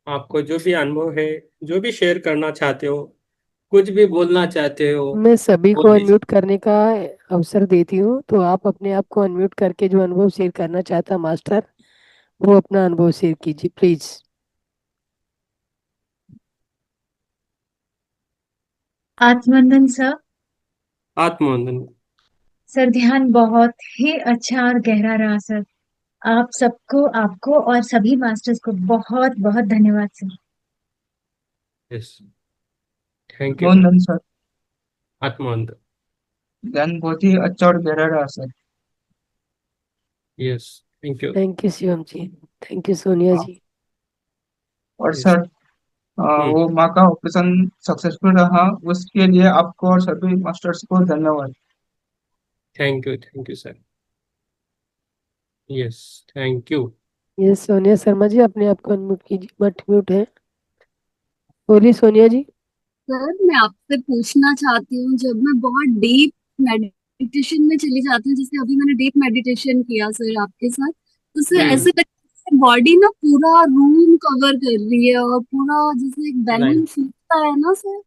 आपको जो भी अनुभव है, जो भी शेयर करना चाहते हो, कुछ भी बोलना चाहते हो, मैं सभी को बोल दीजिए। अनम्यूट करने का अवसर देती हूँ, तो आप अपने आप को अनम्यूट करके जो अनुभव शेयर करना चाहता मास्टर, वो अपना अनुभव शेयर कीजिए प्लीज। आत्मवंदन सर। आत्मवंदन। सर ध्यान बहुत ही अच्छा और गहरा रहा सर। आप सबको, आपको और सभी मास्टर्स को बहुत बहुत धन्यवाद sir. Yes. Thank you. Mohan sir. आत्मवंदन। ज्ञान बहुत ही अच्छा और गहरा रहा sir. Yes. Thank you. Thank you Shivam ji. Thank you Sonia हाँ, जी। और यस। सर वो माँ का ऑपरेशन सक्सेसफुल रहा, उसके लिए आपको और सभी मास्टर्स को धन्यवाद। Thank you sir. Yes. Thank you. ये सोनिया शर्मा जी, अपने आप को अनम्यूट कीजिए, मत म्यूट है। बोलिए सोनिया जी। सर मैं आपसे पूछना चाहती हूँ, जब मैं बहुत डीप मेडिटेशन में चली जाती हूँ, जैसे अभी मैंने डीप मेडिटेशन किया सर आपके साथ, तो सर हम्म। ऐसे लगता है बॉडी ना पूरा रूम कवर कर रही है और पूरा जैसे एक बैलून राइट। फूटता है ना सर।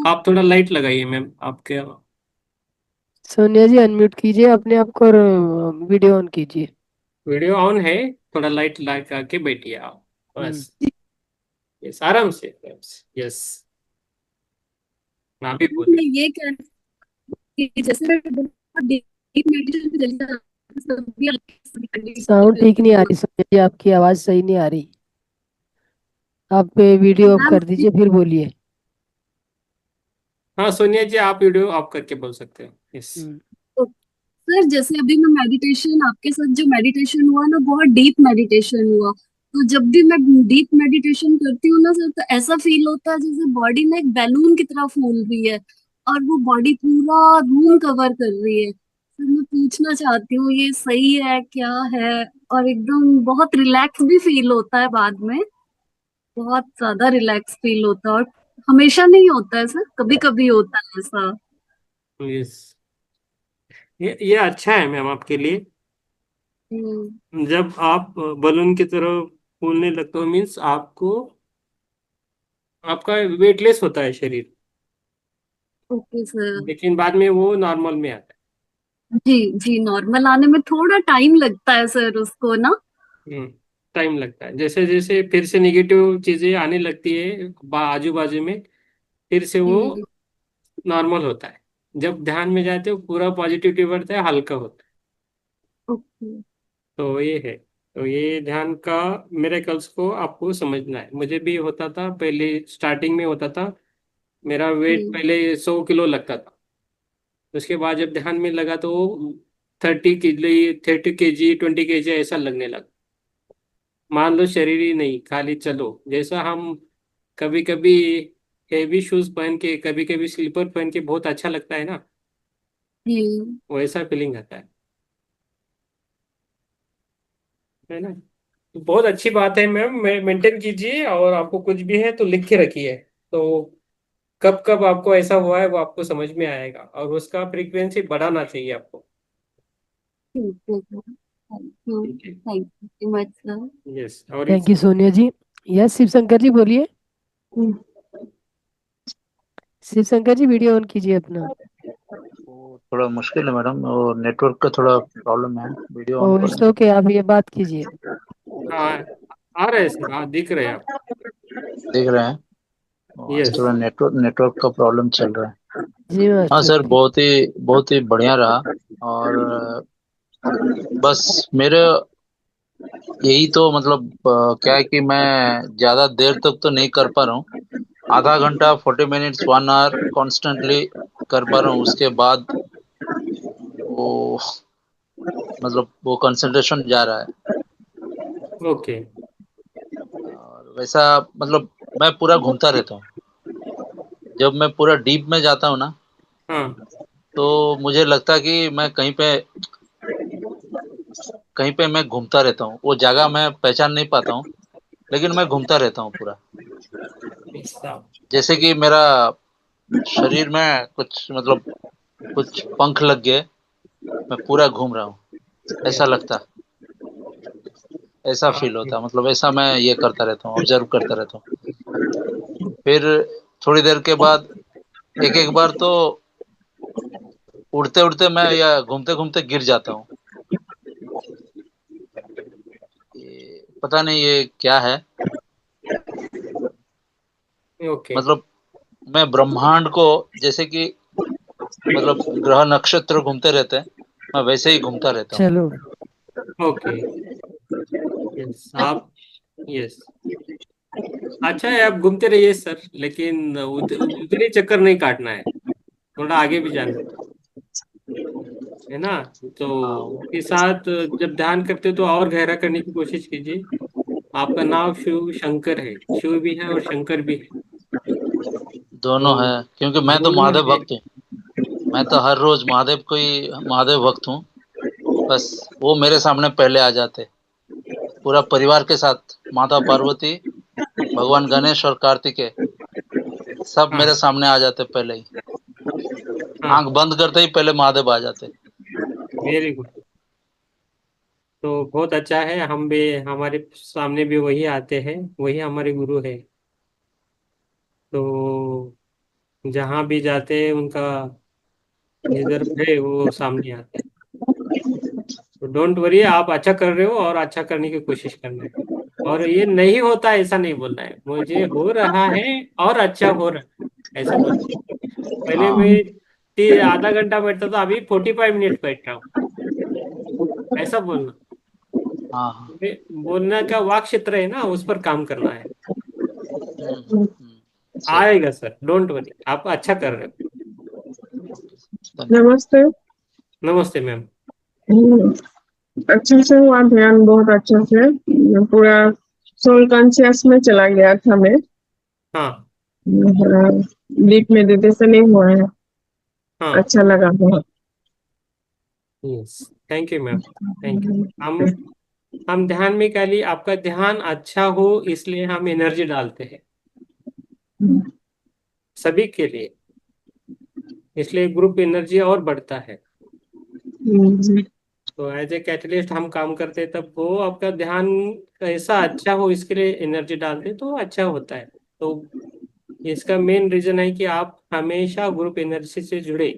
आप थोड़ा लाइट लगाइए मैम आपके। सोनिया जी अनम्यूट कीजिए अपने आप को और वीडियो ऑन कीजिए। वीडियो ऑन है। थोड़ा लाइट लगा के बैठिए आप हम्म। बस। यस, आराम से। यस। आप भी मैं बोलिए। ये कह रही थी कि जैसे मैं बहुत डीप मेडिटेशन में चली जाती हूँ, तभी साउंड ठीक नहीं आ रही सोनिया जी, आपकी आवाज सही नहीं आ रही। आप वीडियो ऑफ मैम। कर दीजिए फिर बोलिए। हाँ सोनिया जी, आप वीडियो ऑफ करके बोल सकते हो। यस। हम्म। सर जैसे अभी मैं मेडिटेशन आपके साथ जो मेडिटेशन हुआ ना, बहुत डीप मेडिटेशन हुआ। तो जब भी मैं डीप मेडिटेशन करती हूँ ना सर, तो ऐसा फील होता है जैसे बॉडी ना एक बैलून की तरह फूल रही है और वो बॉडी पूरा रूम कवर कर रही है। सर मैं पूछना चाहती हूँ, ये सही है क्या है? और एकदम बहुत रिलैक्स भी फील होता है बाद में, बहुत ज्यादा रिलैक्स फील होता है। और हमेशा नहीं होता है सर, कभी कभी होता है ऐसा। यस। ये अच्छा है मैम आपके लिए। हम्म। जब आप बलून की तरह फूलने लगते हो, मीन्स आपको, आपका वेटलेस होता है शरीर। Okay sir. लेकिन बाद में वो नॉर्मल में आता जी जी, नॉर्मल आने में थोड़ा टाइम लगता है सर उसको ना। है। टाइम लगता है, जैसे जैसे फिर से निगेटिव चीजें आने लगती है आजू बाजू में, फिर से वो जी। नॉर्मल होता है। जब ध्यान में जाते हो पूरा पॉजिटिविटी बढ़ता है, हल्का होता है। ओके। तो ये है। तो ये ध्यान का मिरेकल्स को आपको समझना है। मुझे भी होता था पहले, स्टार्टिंग में होता था। मेरा वेट जी पहले 100 किलो लगता था। उसके बाद जब ध्यान में लगा तो वो 30 किलो, 30 केजी, 20 केजी ऐसा लगने लगा। मान लो शरीर ही नहीं, खाली चलो। जैसा हम कभी कभी हेवी शूज पहन के, कभी कभी स्लीपर पहन के बहुत अच्छा लगता है ना, जी। वैसा फीलिंग आता है ना। तो बहुत अच्छी बात है मैम, मेंटेन कीजिए। और आपको कुछ भी है तो लिख के रखिए। तो कब कब आपको ऐसा हुआ है वो आपको समझ में आएगा, और उसका फ्रीक्वेंसी बढ़ाना चाहिए आपको। ठीक है सर, ठीक है। Thank you so much sir. Yes. और thank you Sonia ji. Yes Shiv Shankar ji बोलिए। शिव शंकर जी वीडियो ऑन कीजिए अपना। वो थोड़ा मुश्किल है मैडम, और नेटवर्क का थोड़ा प्रॉब्लम है। वीडियो ऑन और इट्स करेंगे। ओके, आप ये बात कीजिए। हाँ, आ रहे हैं सर, हाँ दिख रहे हैं आप। देख रहे हैं। आज यस। थोड़ा नेटवर्क नेटवर्क का प्रॉब्लम चल रहा है। जी हाँ मास्टर सर, जी। बहुत ही बढ़िया रहा। और बस मेरे यही तो मतलब क्या है कि मैं ज्यादा देर तक तो नहीं कर पा रहा हूँ। आधा घंटा, 40 मिनट्स, 1 आवर कॉन्स्टेंटली कर पा रहा हूँ। उसके बाद वो मतलब वो कंसंट्रेशन जा रहा है। ओके। और वैसा मतलब मैं पूरा घूमता रहता हूँ। जब मैं पूरा डीप में जाता हूँ ना, हाँ। तो मुझे लगता है कि मैं कहीं पे कहीं पे मैं घूमता रहता हूँ। वो जगह मैं पहचान नहीं पाता हूँ, लेकिन मैं घूमता रहता हूँ पूरा। ऐसा जैसे कि मेरा शरीर में कुछ मतलब कुछ पंख लग गए, मैं पूरा घूम रहा हूँ, ऐसा लगता, ऐसा हाँ फील होता। मतलब ऐसा मैं ये करता रहता हूँ, ऑब्जर्व करता रहता हूँ। फिर थोड़ी देर के बाद एक एक बार तो उड़ते उड़ते मैं या घूमते घूमते गिर जाता हूँ। ये पता नहीं ये क्या है। ओके। मतलब मैं ब्रह्मांड को, जैसे कि मतलब ग्रह नक्षत्र घूमते रहते हैं, मैं वैसे ही घूमता रहता हूँ। चलो ओके। यस आप। यस। अच्छा है, आप घूमते रहिए सर, लेकिन उतने चक्कर नहीं काटना है, थोड़ा आगे भी जाना है ना। तो उसके साथ जब ध्यान करते हो तो और गहरा करने की कोशिश कीजिए। आपका नाम शिव शंकर है, शिव भी है और शंकर भी है। दोनों है, तो क्योंकि मैं तो दोनों महादेव है। भक्त हूँ। मैं तो हर रोज महादेव को ही महादेव भक्त हूँ। बस वो मेरे सामने पहले आ जाते, पूरा परिवार के साथ, माता पार्वती, भगवान गणेश और कार्तिकेय, सब मेरे हाँ सामने आ जाते पहले ही। आंख हाँ। बंद करते ही पहले महादेव आ जाते। Very good. तो बहुत अच्छा है, हम भी, हमारे सामने भी वही आते हैं, वही हमारे गुरु है। तो जहाँ भी जाते हैं उनका जिधर है वो सामने आते हैं। तो डोंट वरी, आप अच्छा कर रहे हो और अच्छा करने की कोशिश करना है। और ये नहीं होता ऐसा नहीं बोलना है, मुझे हो रहा है और अच्छा हो रहा है, ऐसा बोल। पहले हाँ मैं आधा घंटा बैठता था, अभी 45 मिनट बैठ रहा हूँ, ऐसा बोलना। हाँ हाँ। बोलने का वाक क्षेत्र है ना, उस पर काम करना है। सही। आएगा सर, डोंट वरी, आप अच्छा कर रहे हो। धन्यवाद। नमस्ते। नमस्ते मैम। हम्म, अच्छे से हुआ ध्यान, बहुत अच्छे से। मैं पूरा सोल कॉन्शियस में चला गया था मैं। हाँ डीप मेडिटेशन नहीं हुआ है। हाँ। अच्छा लगा बहुत। Yes. Thank you ma'am, thank you. हम ध्यान में क्या लिए, आपका ध्यान अच्छा हो इसलिए हम एनर्जी डालते हैं सभी के लिए, इसलिए ग्रुप एनर्जी और बढ़ता है। हम्म, तो एज ए कैटलिस्ट हम काम करते हैं, तब वो आपका ध्यान कैसा अच्छा हो इसके लिए एनर्जी डालते हैं, तो अच्छा होता है। तो इसका मेन रीजन है कि आप हमेशा ग्रुप एनर्जी से जुड़े।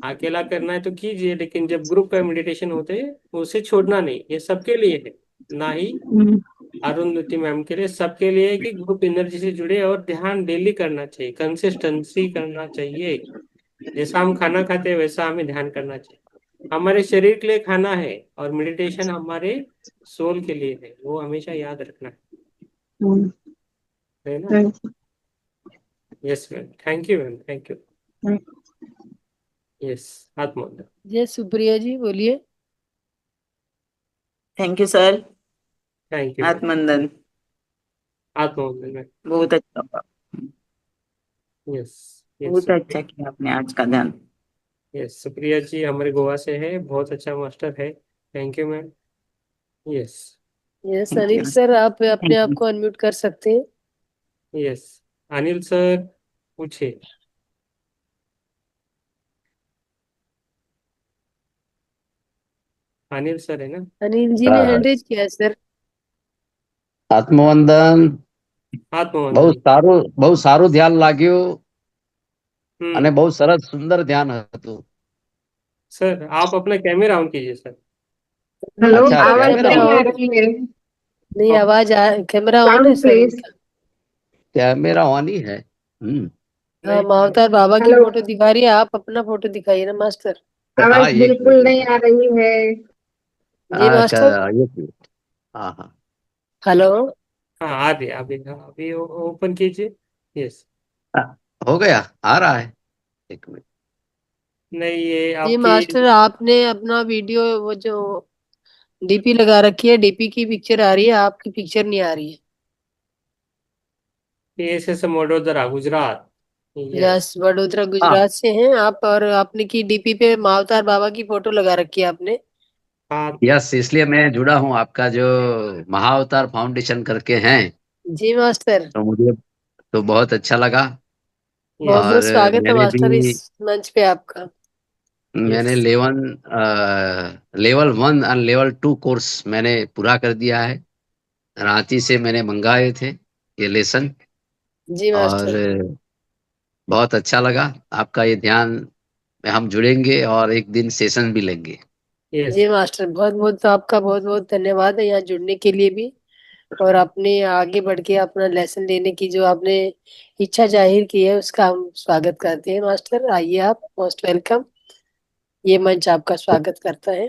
अकेला करना है तो कीजिए, लेकिन जब ग्रुप का मेडिटेशन होते हैं उसे छोड़ना नहीं, ये सबके लिए है, ना ही हम्म, अरुंधति मैम के लिए, सबके लिए है कि ग्रुप एनर्जी से जुड़े और ध्यान डेली करना चाहिए, कंसिस्टेंसी करना चाहिए। जैसा हम खाना खाते हैं वैसा हमें ध्यान करना चाहिए। हमारे शरीर के लिए खाना है और मेडिटेशन हमारे सोल के लिए है, वो हमेशा याद रखना हम्म, है ना। thank yes ma'am, thank you ma'am, thank you. you. Yes. आत्मा। जय सुप्रिया जी बोलिए। Thank you sir. Thank you ma'am. आत्मंदन। आत्मा मैम। बहुत अच्छा, यस। यस बहुत अच्छा किया आपने आज का ध्यान। यस, सुप्रिया जी हमारे गोवा से है, बहुत अच्छा मास्टर है। Thank you ma'am. Yes. Yes thank Anil you. Sir, आप अपने थैंक आप यू। को अनम्यूट कर सकते हैं। यस। अनिल सर पूछे। अनिल सर है ना। अनिल जी ने हैंड रेज किया है सर। આત્મવંદન. બહુ आत्मवंदन। સારું, બહુ સારું ધ્યાન લાગ્યું અને हम्म। બહુ સરસ સુંદર ધ્યાન હતું. सर आप अपना कैमरा ऑन कीजिए सर। हेलो, अच्छा सर आवाज कैमरा कैमरा नहीं ऑन आ ऑन, रही है। नहीं ओके। आवाज कैमरा ऑन है साउंड सर प्लीज। उनका। कैमरा ऑन ही है. हाँ, नहीं सर। मावतार बाबा की हेलो, फोटो दिखा रही है, आप अपना फोटो दिखाइए ना मास्टर। हाँ आवाज एक बिल्कुल मिनट एक नहीं आ मिनट. रही है। जी अच्छा मास्टर। एक मिनट. हाँ हाँ. हेलो। हाँ आ रही है, अभी हाँ, अभी ओपन कीजिए। यस। हाँ, हो गया, आ रहा है. एक मिनट. नहीं ये जी आपकी। मास्टर, आपने अपना वीडियो वो जो डीपी लगा रखी है, डीपी की पिक्चर आ रही है, आपकी पिक्चर नहीं आ रही है। PSS Vadodara Gujarat. Yes. Yes, Vadodara हाँ गुजरात से हैं आप, और आपने की डीपी पे मावतार बाबा की फोटो लगा रखी है आपने। हाँ यस, इसलिए मैं जुड़ा हूँ। आपका जो महाअवतार फाउंडेशन करके हैं, जी मास्टर, तो मुझे तो बहुत अच्छा लगा। बहुत यस बहुत और स्वागत है मैंने मास्टर भी इस मंच पे आपका। मैंने यस लेवल 1 और लेवल 2 कोर्स मैंने पूरा कर दिया है। रांची से मैंने मंगाए थे ये लेसन। जी और मास्टर। बहुत अच्छा लगा आपका ये ध्यान में हम जुड़ेंगे और एक दिन सेशन भी लेंगे। यस। जी मास्टर, बहुत बहुत तो आपका बहुत बहुत धन्यवाद है यहाँ जुड़ने के लिए भी, और अपने आगे बढ़ के अपना लेसन लेने की जो आपने इच्छा जाहिर की है उसका हम स्वागत करते हैं मास्टर। आइए, आप मोस्ट वेलकम। ये मंच आपका स्वागत करता है।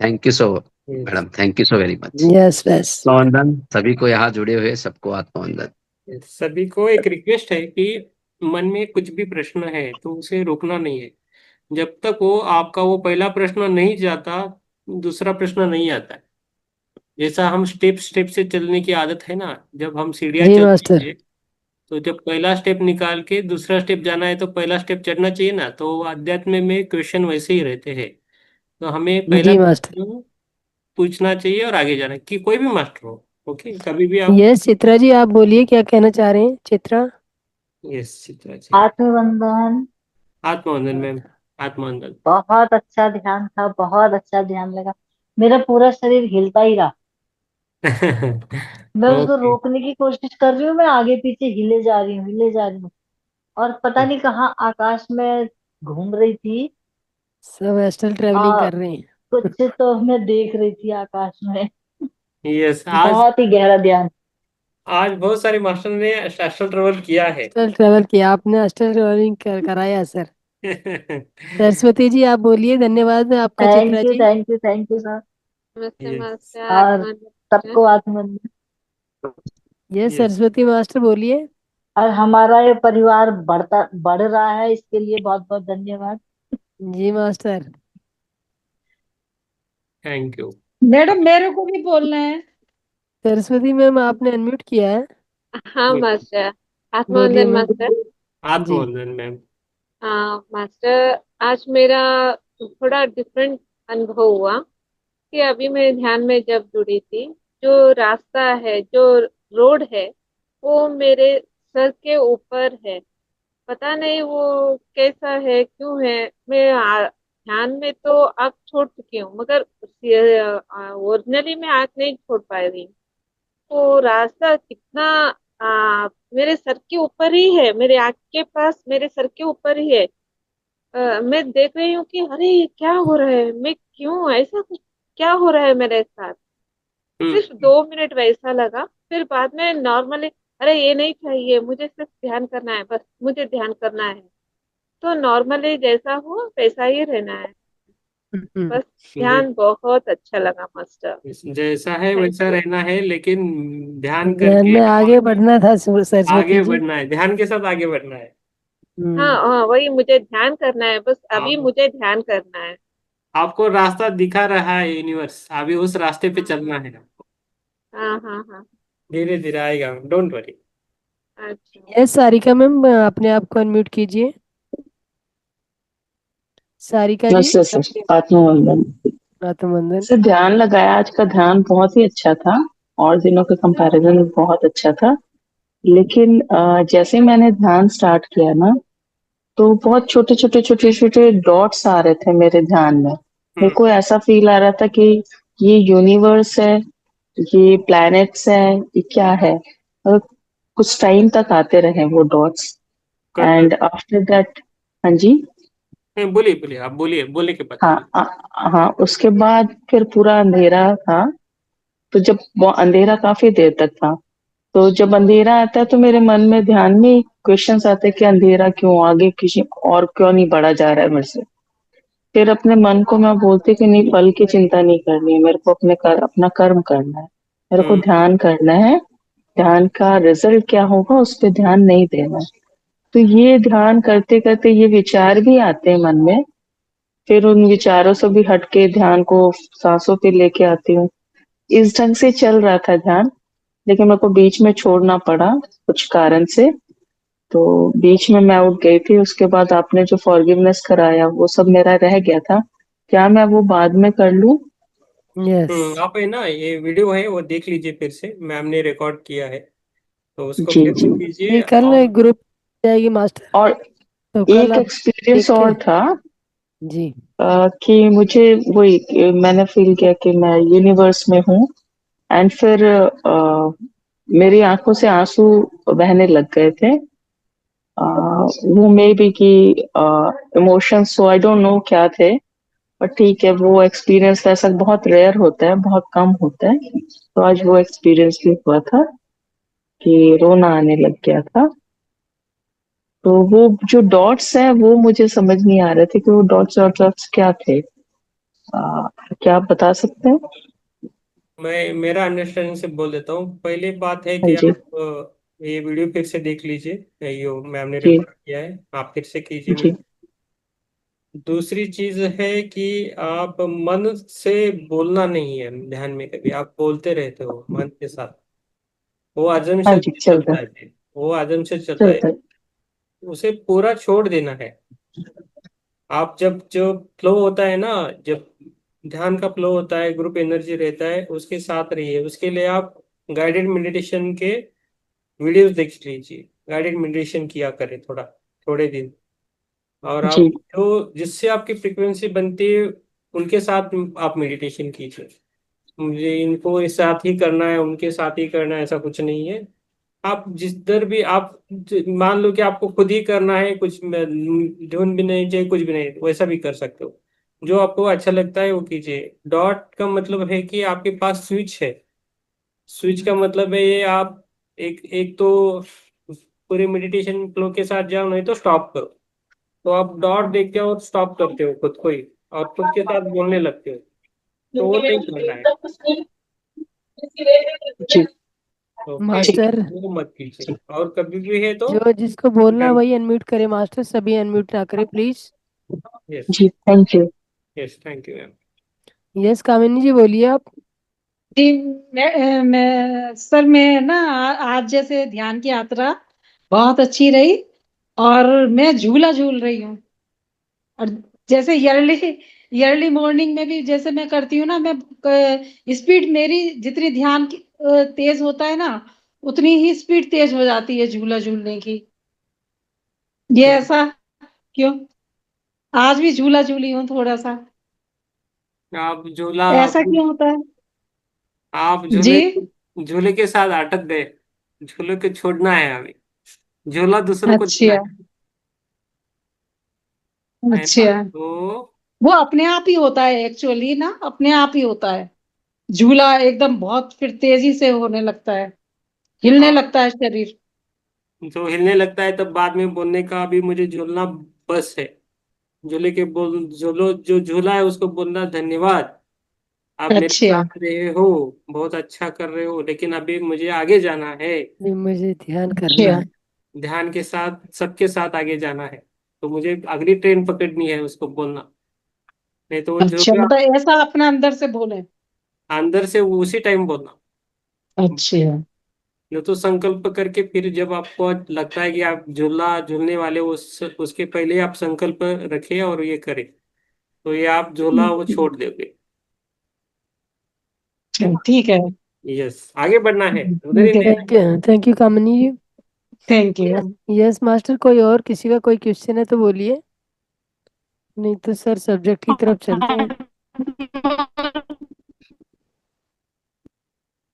Thank you so yes. Madam, thank you so very much. Yes बस। आत्मवंदन सभी को यहाँ जुड़े हुए सबको आत्मवंदन। सभी को एक रिक्वेस्ट है कि मन में कुछ भी प्रश्न है तो उसे रोकना नहीं है। जब तक वो आपका वो पहला प्रश्न नहीं जाता, दूसरा प्रश्न नहीं आता है। जैसा हम स्टेप स्टेप से चलने की आदत है ना, जब हम सीढ़ियाँ जी चलते मास्टर। हैं तो जब पहला स्टेप निकाल के दूसरा स्टेप जाना है तो पहला स्टेप चढ़ना चाहिए ना। तो अध्यात्म में क्वेश्चन वैसे ही रहते हैं। तो हमें पहला जी मास्टर। प्रश्न पूछना चाहिए और आगे जाना है, कि कोई भी मास्टर हो। ओके, कभी भी आप। यस चित्रा जी, आप बोलिए क्या कहना चाह रहे हैं चित्रा। यस चित्रा जी। आत्मबंधन। आत्मवंदन मैम। आत्मवंदन। बहुत अच्छा ध्यान था, बहुत अच्छा ध्यान लगा। मेरा पूरा शरीर हिलता ही रहा। मैं उसको ओके। रोकने की कोशिश कर रही हूँ, मैं आगे पीछे हिले जा रही हूँ, हिले जा रही हूँ। और पता नहीं कहाँ आकाश में घूम रही थी। सब एस्ट्रल ट्रेवलिंग आ कर रहे हैं। कुछ तो मैं देख रही थी आकाश में। यस। आज बहुत ही गहरा ध्यान। आज बहुत सारे मास्टर ने एस्ट्रल ट्रेवल किया है। एस्ट्रल ट्रेवल किया आपने, एस्ट्रल ट्रेवलिंग कराया सर। सरस्वती जी आप बोलिए, धन्यवाद है आपका चित्रा थैंक यू, जी। Thank you, thank you sir. नमस्ते यस। मास्टर, और आत्मा। सबको आत्मबंधन। ये यस। सरस्वती मास्टर बोलिए। और हमारा ये परिवार बढ़ रहा है, इसके लिए बहुत बहुत धन्यवाद। जी मास्टर। Thank you. मैडम मेरे को भी बोलना है। सरस्वती मैम आपने अनम्यूट किया है। हाँ मास्टर। बोलिए आत्मवंदन मैम। मास्टर। जी। आत्मवंदन मैम। हाँ मास्टर, आज मेरा थोड़ा डिफरेंट अनुभव हुआ कि अभी मैं ध्यान में जब जुड़ी थी, जो रास्ता है, जो रोड है, वो मेरे सर के ऊपर है। पता नहीं वो कैसा है, क्यों है। मैं ध्यान में तो आँख छोड़ चुकी हूँ, मगर ओरिजिनली मैं आँख नहीं छोड़ पा रही हूँ। वो रास्ता कितना मेरे सर के ऊपर ही है, मेरे आँख के पास, मेरे सर के ऊपर ही है। मैं देख रही हूँ कि अरे ये क्या हो रहा है, मैं क्यों ऐसा कुछ, क्या हो रहा है मेरे साथ। सिर्फ 2 मिनट वैसा लगा, फिर बाद में नॉर्मली, अरे ये नहीं चाहिए, मुझे सिर्फ ध्यान करना है, बस मुझे ध्यान करना है। तो नॉर्मली जैसा हो वैसा ही रहना है। बस जे- ध्यान बहुत अच्छा लगा मास्टर। जैसा है थैंक वैसा यू। रहना है, लेकिन ध्यान ध्यान करके में आगे बढ़ना था सरस्वती आगे जी। बढ़ना है। ध्यान के साथ आगे बढ़ना है। हाँ हाँ, वही मुझे ध्यान करना है, बस अभी आप मुझे ध्यान करना है। आपको रास्ता दिखा रहा है यूनिवर्स, अभी उस रास्ते पे चलना है आपको। हाँ हाँ हाँ। धीरे धीरे आएगा, डोंट वरी। अच्छा। यस सारिका मैम, अपने आप को अनम्यूट कीजिए। सारिका जी। नमस्ते सर, आत्मवंदन। आत्मवंदन। सर ध्यान लगाया, आज का ध्यान बहुत ही अच्छा था। और दिनों के कंपैरिजन में बहुत अच्छा था। लेकिन जैसे ही मैंने ध्यान स्टार्ट किया ना, तो बहुत छोटे छोटे छोटे छोटे डॉट्स आ रहे थे मेरे ध्यान में। मेरे को ऐसा फील आ रहा था कि ये यूनिवर्स है, ये प्लैनेट्स है, ये क्या है। और कुछ टाइम तक आते रहे वो डॉट्स। करना। एंड आफ्टर दैट, हाँ जी, बोलिए बोलिए, आप बोलिए, बोले के बाद हाँ बोलिए। हाँ, उसके बाद फिर पूरा अंधेरा था। तो जब वो अंधेरा काफी देर तक था, तो जब अंधेरा आता है तो मेरे मन में ध्यान में क्वेश्चंस आते हैं कि अंधेरा क्यों, आगे किसी और क्यों नहीं बढ़ा जा रहा है मेरे से। फिर अपने मन को मैं बोलती कि नहीं, फल की चिंता नहीं करनी है, मेरे को अपना कर्म करना है, मेरे को ध्यान करना है। ध्यान का रिजल्ट क्या होगा उस पर ध्यान नहीं देना है। तो ये ध्यान करते करते ये विचार भी आते हैं मन में। फिर उन विचारों से भी हटके ध्यान को सांसों पे लेके आती हूँ। इस ढंग से चल रहा था ध्यान। लेकिन मेरे को बीच में छोड़ना पड़ा कुछ कारण से। तो बीच में मैं उठ गई थी। उसके बाद आपने जो फॉरगिवनेस कराया वो सब मेरा रह गया था। क्या मैं वो बाद में कर लूं? यस आप है ना, ये वीडियो है वो देख लीजिए फिर से, मैम ने रिकॉर्ड किया है तो उसको जी फिर जी। कीजिए। ये कल और ग्रुप जाएगी मास्टर, और तो कल एक आप एक्सपीरियंस देख के और था जी कि मुझे वही मैंने फील किया कि मैं यूनिवर्स में हूँ। एंड फिर मेरी आंखों से आंसू बहने लग गए थे। वो मे बी कि emotions, so I don't know क्या थे, पर ठीक है, वो एक्सपीरियंस ऐसा बहुत रेयर होता है, बहुत कम होता है। तो आज वो एक्सपीरियंस भी हुआ था कि रोना आने लग गया था। तो वो जो डॉट्स हैं वो मुझे समझ नहीं आ रहे थे कि वो डॉट्स और डॉट्स क्या थे। क्या आप बता सकते हैं? मैं मेरा अंडरस्टैंडिंग से बोल देता हूँ। पहली बात है हाँ कि जी। आप ये वीडियो फिर से देख लीजिए, ये मैम ने जी रिकॉर्ड किया है, आप फिर से कीजिए जी। मुझे। दूसरी चीज है कि आप मन से बोलना नहीं है ध्यान में, कभी आप बोलते रहते हो मन के साथ, वो आजम हाँ से जी, चलता चलता है, वो आजम से चलता है, चलता है। उसे पूरा छोड़ देना है। आप जब जो फ्लो होता है ना, जब ध्यान का फ्लो होता है, ग्रुप एनर्जी रहता है, उसके साथ रहिए। उसके लिए आप गाइडेड मेडिटेशन के वीडियोस देख लीजिए, गाइडेड मेडिटेशन किया करें थोड़ा, थोड़े दिन। और जी आप जो जिससे आपकी फ्रीक्वेंसी बनती है उनके साथ आप मेडिटेशन कीजिए। मुझे इनको इस साथ ही करना है, उनके साथ ही करना है, ऐसा कुछ नहीं है। आप जिस दर भी आप मान लो कि आपको खुद ही करना है, कुछ ढूंढ भी नहीं चाहिए, कुछ भी नहीं, वैसा भी कर सकते हो। जो आपको अच्छा लगता है वो कीजिए। डॉट का मतलब है कि आपके पास स्विच है। स्विच का मतलब है ये, आप एक एक तो पूरे मेडिटेशन फ्लो के साथ जाओ, नहीं तो स्टॉप करो। तो आप डॉट देखते हो और स्टॉप करते हो खुद को ही, और खुद के साथ बोलने लगते हो, तो वो नहीं करना है। जी ओके, ठीक मास्टर। वो मत कीजिए, और कभी भी है तो। जो जिसको बोलना है वही अनम्यूट करे मास्टर, सभी अनम्यूट ना करे प्लीज। यस, जी। Thank you. Yes, thank you ma'am. Yes Kamini ji बोलिए आप। जी, मैं सर, मैं ना आज जैसे ध्यान की यात्रा बहुत अच्छी रही, और मैं झूला झूल रही हूँ। और जैसे ईयरली ईयरली मॉर्निंग में भी जैसे मैं करती हूँ ना, मैं स्पीड मेरी जितनी ध्यान की तेज होता है ना, उतनी ही स्पीड तेज हो जाती है झूला झूलने की। ये ऐसा क्यों? आज भी झूला झूली हूँ थोड़ा सा। आप झूला, ऐसा क्यों होता है? आप जी। झूले झूले के साथ अटक गए। झूले को छोड़ना है हमें, झूला दूसरों को देना अच्छा है ना, अच्छा। तो वो अपने आप ही होता है एक्चुअली ना, अपने आप ही होता है। झूला एकदम बहुत फिर तेजी से होने लगता है, हिलने आप लगता है शरीर। जो हिलने लगता है तब बाद में बोलने का भी मुझे झूलना बस है। झूले के बोल झूलो, जो झूला है उसको बोलना धन्यवाद, आप मेरे अच्छा साथ रहे हो, बहुत अच्छा कर रहे हो, लेकिन अभी मुझे आगे जाना है। जी, मुझे ध्यान करना अच्छा है। ध्यान के साथ सबके साथ आगे जाना है, तो मुझे अगली ट्रेन पकड़नी है, उसको बोलना। नहीं तो वो अच्छा, झूला मतलब ऐसा अपना अंदर से बोले। अंदर से उसी टाइम बोलना। अच्छा नहीं तो संकल्प करके फिर जब आपको लगता है कि आप झूला झूलने वाले हो, उसके पहले आप संकल्प रखें और ये करें, तो ये आप झूला वो छोड़ दोगे। ठीक है। यस, आगे बढ़ना है, उधर ही नहीं रहना। Thank you Kamini ji. Thank you. Yes master, कोई और किसी का कोई क्वेश्चन है तो बोलिए, नहीं तो सर सब्जेक्ट की तरफ चलते हैं।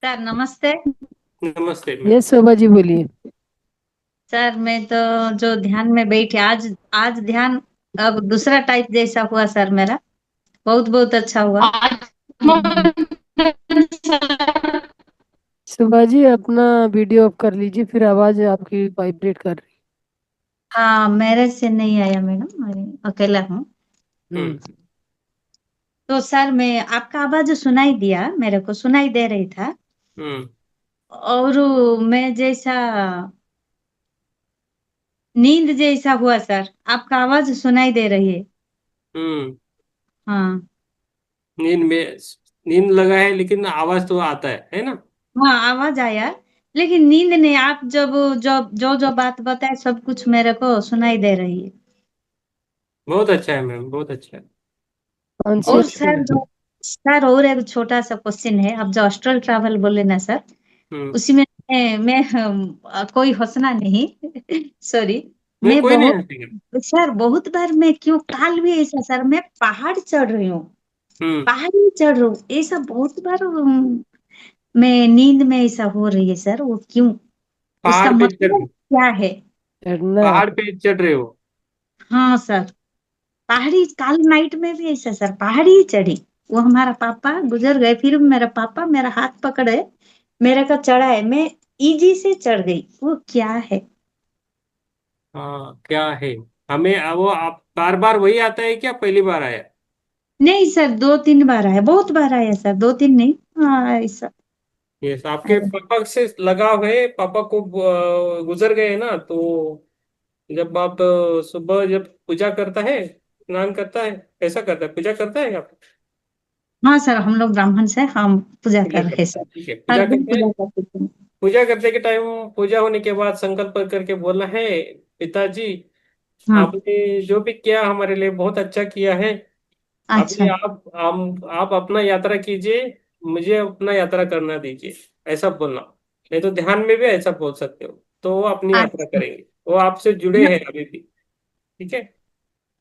सर नमस्ते। नमस्ते मैम। यस शोभा जी बोलिए। सर मैं तो जो ध्यान में बैठी आज आज ध्यान अब दूसरा टाइप जैसा हुआ सर मेरा, बहुत बहुत अच्छा हुआ। शोभा जी अपना वीडियो ऑफ कर लीजिए, फिर आवाज आपकी वाइब्रेट कर रही। हाँ, मेरे से नहीं आया मैडम, मैं अकेला हूँ। हम्म। तो सर मैं आपका आवाज सुनाई दिया, मेरे को सुनाई दे रही था। हम्म। और मैं जैसा नींद जैसा हुआ सर, आपका आवाज सुनाई दे रही है। हम्म। हाँ नींद में, नींद लगा है लेकिन आवाज तो आता है ना। हाँ, आवाज आया, लेकिन नींद नहीं। आप जब जो बात बताए सब कुछ मेरे को सुनाई दे रही है। बहुत अच्छा है मैम, बहुत अच्छा है। कौन सी और अस्ट्रल? सर और एक छोटा सा क्वेश्चन है। आप जो अस्ट्रल ट्रैवल बोले ना सर, हम्म। उसी में मैं कोई हंसना नहीं सॉरी। नहीं, मैं कोई नहीं बहुत हंसेगा। सर बहुत बार मैं क्यों काल भी ऐसा सर, मैं पहाड़ चढ़ रही हूँ, हम्म। पहाड़ ही चढ़ रही हूँ, ऐसा बहुत बार मैं नींद में ऐसा हो रही है सर, वो क्यों? उसका पहाड़ पे चढ़ मतलब क्या है? चढ़ना। पहाड़ पे चढ़ रहे हो? हाँ सर, पहाड़ी काल नाइट में भी ऐसा सर, पहाड़ी ही चढ़ी। वो हमारा पापा गुजर गए, फिर मेरा पापा मेरा हाथ पकड़े, मेरे को चढ़ाए, मैं इजी से चढ़ गई। वो क्या है? हाँ, क्या है? हमें वो आप बार बार वही आता है क्या, पहली बार आया? नहीं सर, 2-3 बार आया, बहुत बार आया सर, 2-3 नहीं। हाँ ऐसा। यस, आपके पापा से लगाव है, पापा को गुजर गए ना, तो जब आप सुबह जब पूजा करता है, स्नान करता है, कैसा करता है, पूजा करता है आप? हाँ सर, हम लोग ब्राह्मण से हम पूजा पूजा कर रहे हैं करता सर, है, ठीक है, हर पूजा दिन करते पूजा हैं। करते हैं। पूजा करते के टाइम, पूजा होने के बाद संकल्प करके बोलना है, पिताजी हाँ। आपने जो भी किया हमारे लिए बहुत अच्छा किया है। अभी अच्छा। आप अपना यात्रा कीजिए, मुझे अपना यात्रा करना दीजिए, ऐसा बोलना। नहीं तो ध्यान में भी ऐसा बोल सकते हो, तो वो अपनी यात्रा अच्छा। करेंगे, वो आपसे जुड़े हैं अभी भी। ठीक है।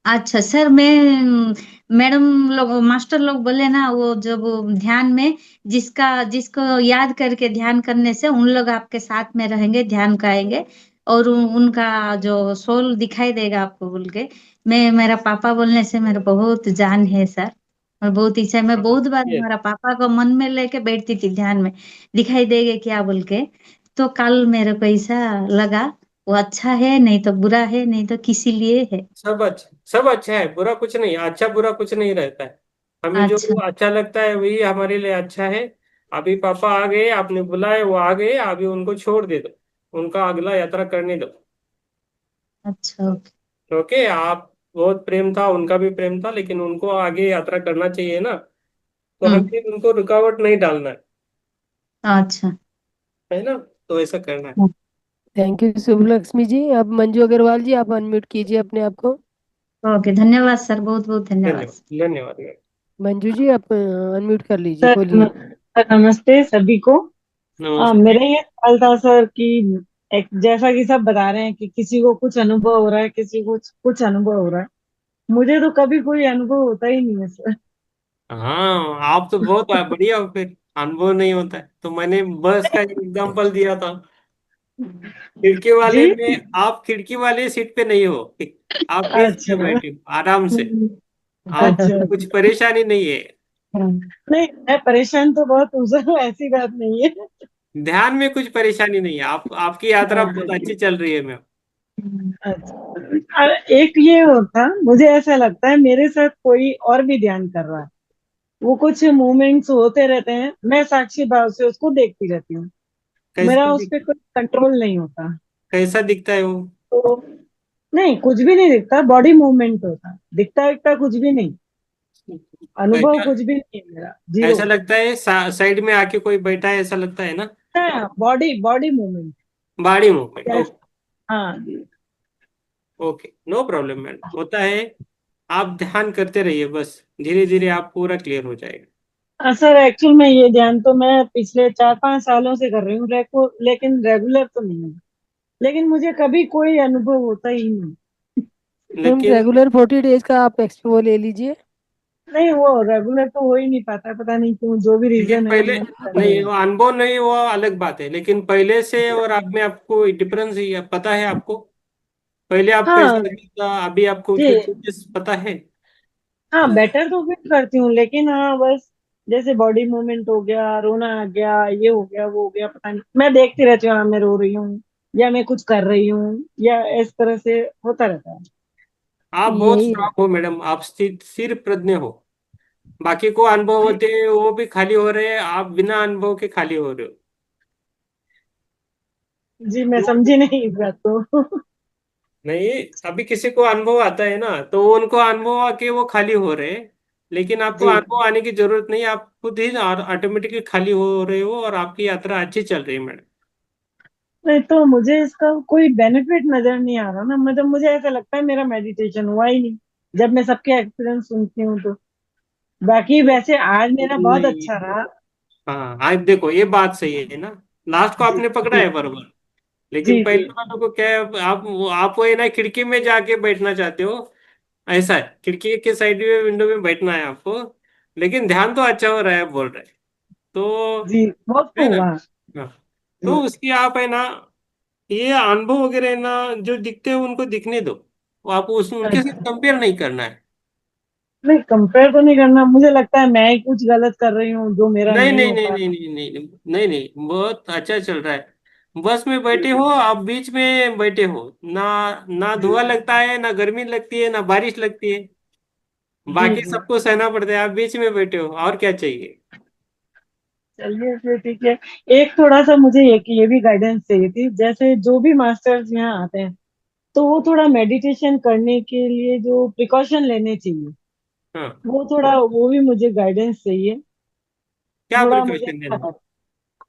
अच्छा सर, मैं मैडम लोग मास्टर लोग बोले ना, वो जब ध्यान में जिसको याद करके ध्यान करने से उन लोग आपके साथ में रहेंगे, ध्यान कराएंगे, और उनका जो सोल दिखाई देगा आपको बोल के। मैं मेरा पापा बोलने से मेरा बहुत जान है सर, और बहुत इच्छा है। मैं बहुत बार यस। हमारा पापा को मन में लेके बैठती थी ध्यान में, दिखाई देगा क्या बोल के। तो कल मेरे को ऐसा लगा, वो अच्छा है नहीं तो बुरा है, नहीं तो किसी लिए है। सब अच्छा है, बुरा कुछ नहीं, अच्छा बुरा कुछ नहीं रहता है। हमें जो अच्छा। अच्छा लगता है वही हमारे लिए अच्छा है। अभी पापा आ गए, आपने बुलाए, वो आ गए, अभी उनको छोड़ दे दो, उनका अगला यात्रा करने दो। अच्छा। ओके। ओके, आप बहुत प्रेम था, उनका भी प्रेम था, लेकिन उनको आगे यात्रा करना चाहिए ना, तो हम्म। हमें उनको रुकावट नहीं डालना अच्छा। है ना, तो ऐसा करना है। थैंक यू शुभ लक्ष्मी जी। अब मंजू अग्रवाल जी, आप अनम्यूट कीजिए अपने आप को। ओके, धन्यवाद सर, बहुत बहुत धन्यवाद। धन्यवाद, धन्यवाद। मंजू जी, आप अनम्यूट कर लीजिए, सर बोलिए। सर, नमस्ते सभी को। नमस्ते। मेरा ये सवाल था सर कि एक जैसा कि सब बता रहे हैं कि किसी को कुछ अनुभव हो रहा है, किसी को कुछ अनुभव हो रहा है, मुझे तो कभी कोई अनुभव होता ही नहीं है सर। हाँ, आप तो बहुत बढ़िया हो, फिर अनुभव नहीं होता है तो मैंने बस का एग्जांपल दिया था। खिड़की जी। वाले में आप खिड़की वाले सीट पे नहीं हो, आप बीच अच्छा। में बैठे हो आराम से। आप अच्छा। कुछ परेशानी नहीं है। नहीं, मैं परेशान तो बहुत हूँ सर, ऐसी बात नहीं है। ध्यान में कुछ परेशानी नहीं है, आप आपकी यात्रा बहुत अच्छी चल रही है मैम। अच्छा। और एक ये होता, मुझे ऐसा लगता है मेरे साथ कोई और भी ध्यान कर रहा है, वो कुछ मूवमेंट्स होते रहते हैं, मैं साक्षी भाव से उसको देखती रहती हूँ, मेरा कैसा उस पर कोई कंट्रोल नहीं होता। कैसा दिखता है वो? तो नहीं, कुछ भी नहीं दिखता, बॉडी मूवमेंट होता, दिखता दिखता कुछ भी नहीं, अनुभव कैसा? कुछ भी नहीं है मेरा, जीरो। ऐसा लगता है साइड में आके कोई बैठा है, ऐसा लगता है ना? हाँ, body body movement. Body movement, yes. Okay. हाँ जी। ओके, नो प्रॉब्लम मैम, होता है। आप ध्यान करते रहिए, बस धीरे धीरे आप पूरा क्लियर हो जाएगा। सर एक्चुअल में ये ध्यान तो मैं पिछले 4-5 सालों से कर रही हूँ, लेकिन रेगुलर तो नहीं है, लेकिन मुझे कभी कोई अनुभव होता ही नहीं। मैम लेकिन रेगुलर 40 डेज का आप एक्सपो ले लीजिए। नहीं, वो रेगुलर तो हो ही नहीं पाता, पता नहीं क्यों, जो भी लेकिन रीजन है पहले मैं नहीं, वो अनुभव नहीं, वो अलग बात है, लेकिन पहले से और अब में आपको डिफरेंस ही पता है आपको? पहले आप कैसा हाँ लगता था, अभी आपको जी। कुछ चेंजेस पता है? हाँ, बेटर तो फील करती हूँ, लेकिन हाँ बस जैसे बॉडी मूवमेंट हो गया, रोना आ गया, ये हो गया, वो हो गया, पता नहीं, मैं देखती रहती हूँ, हाँ मैं रो रही हूँ या मैं कुछ कर रही हूँ, या इस तरह से होता रहता है। आप बहुत यही स्ट्रांग हो मैडम, आप स्थिर प्रज्ञ हो। बाकी को अनुभव होते हैं, वो भी खाली हो रहे हैं, आप बिना अनुभव के खाली हो रहे जी, मैं हो। समझी नहीं इस बात को। नहीं, अभी किसी को अनुभव आता है ना, तो उनको अनुभव आके वो खाली हो रहे हैं, लेकिन आपको जी। अनुभव आने की जरूरत नहीं, आप खुद ही ऑटोमेटिकली खाली हो रहे हो, और आपकी यात्रा अच्छी चल रही है मैडम। नहीं तो मुझे इसका कोई बेनिफिट नजर नहीं आ रहा ना, मतलब मुझे ऐसा लगता है मेरा मेडिटेशन हुआ ही नहीं, जब मैं सबके एक्सपीरियंस सुनती हूँ तो। बाकी वैसे आज मेरा बहुत नहीं, अच्छा रहा। हाँ आज देखो ये बात सही है ना, लास्ट को जी आपने पकड़ा जी है बरोबर। लेकिन जी जी। पहले वालों को क्या है, आप वो है ना खिड़की में जाके बैठना चाहते हो, ऐसा है खिड़की के साइड में विंडो में बैठना है आपको, लेकिन ध्यान तो अच्छा हो रहा है बोल रहे हैं। तो जी बहुत है ना, हुआ। हाँ, तो जी उसकी आप है ना, ये अनुभव वगैरह है ना, जो दिखते हैं उनको दिखने दो, वो आप उस उनके साथ अच्छा। कंपेयर नहीं करना है। नहीं कंपेयर तो नहीं करना, मुझे लगता है मैं ही कुछ गलत कर रही हूँ जो मेरा नहीं नहीं नहीं हो नहीं पा नहीं नहीं नहीं नहीं नहीं, बहुत अच्छा चल रहा है। बस में बैठे हो आप, बीच में बैठे हो ना, ना धुआं रहा। लगता है ना गर्मी लगती है ना बारिश लगती है, जी बाकी जी। सबको सहना पड़ता है, आप बीच में बैठे हो, और क्या चाहिए। चलिए फिर ठीक है। एक थोड़ा सा मुझे ये भी गाइडेंस चाहिए थी, जैसे जो भी मास्टर्स यहाँ आते हैं तो वो थोड़ा मेडिटेशन करने के लिए जो प्रिकॉशन लेने चाहिए, हाँ, वो थोड़ा वो भी मुझे गाइडेंस चाहिए। क्या थोड़ा मुझे प्रिकॉशन लेना।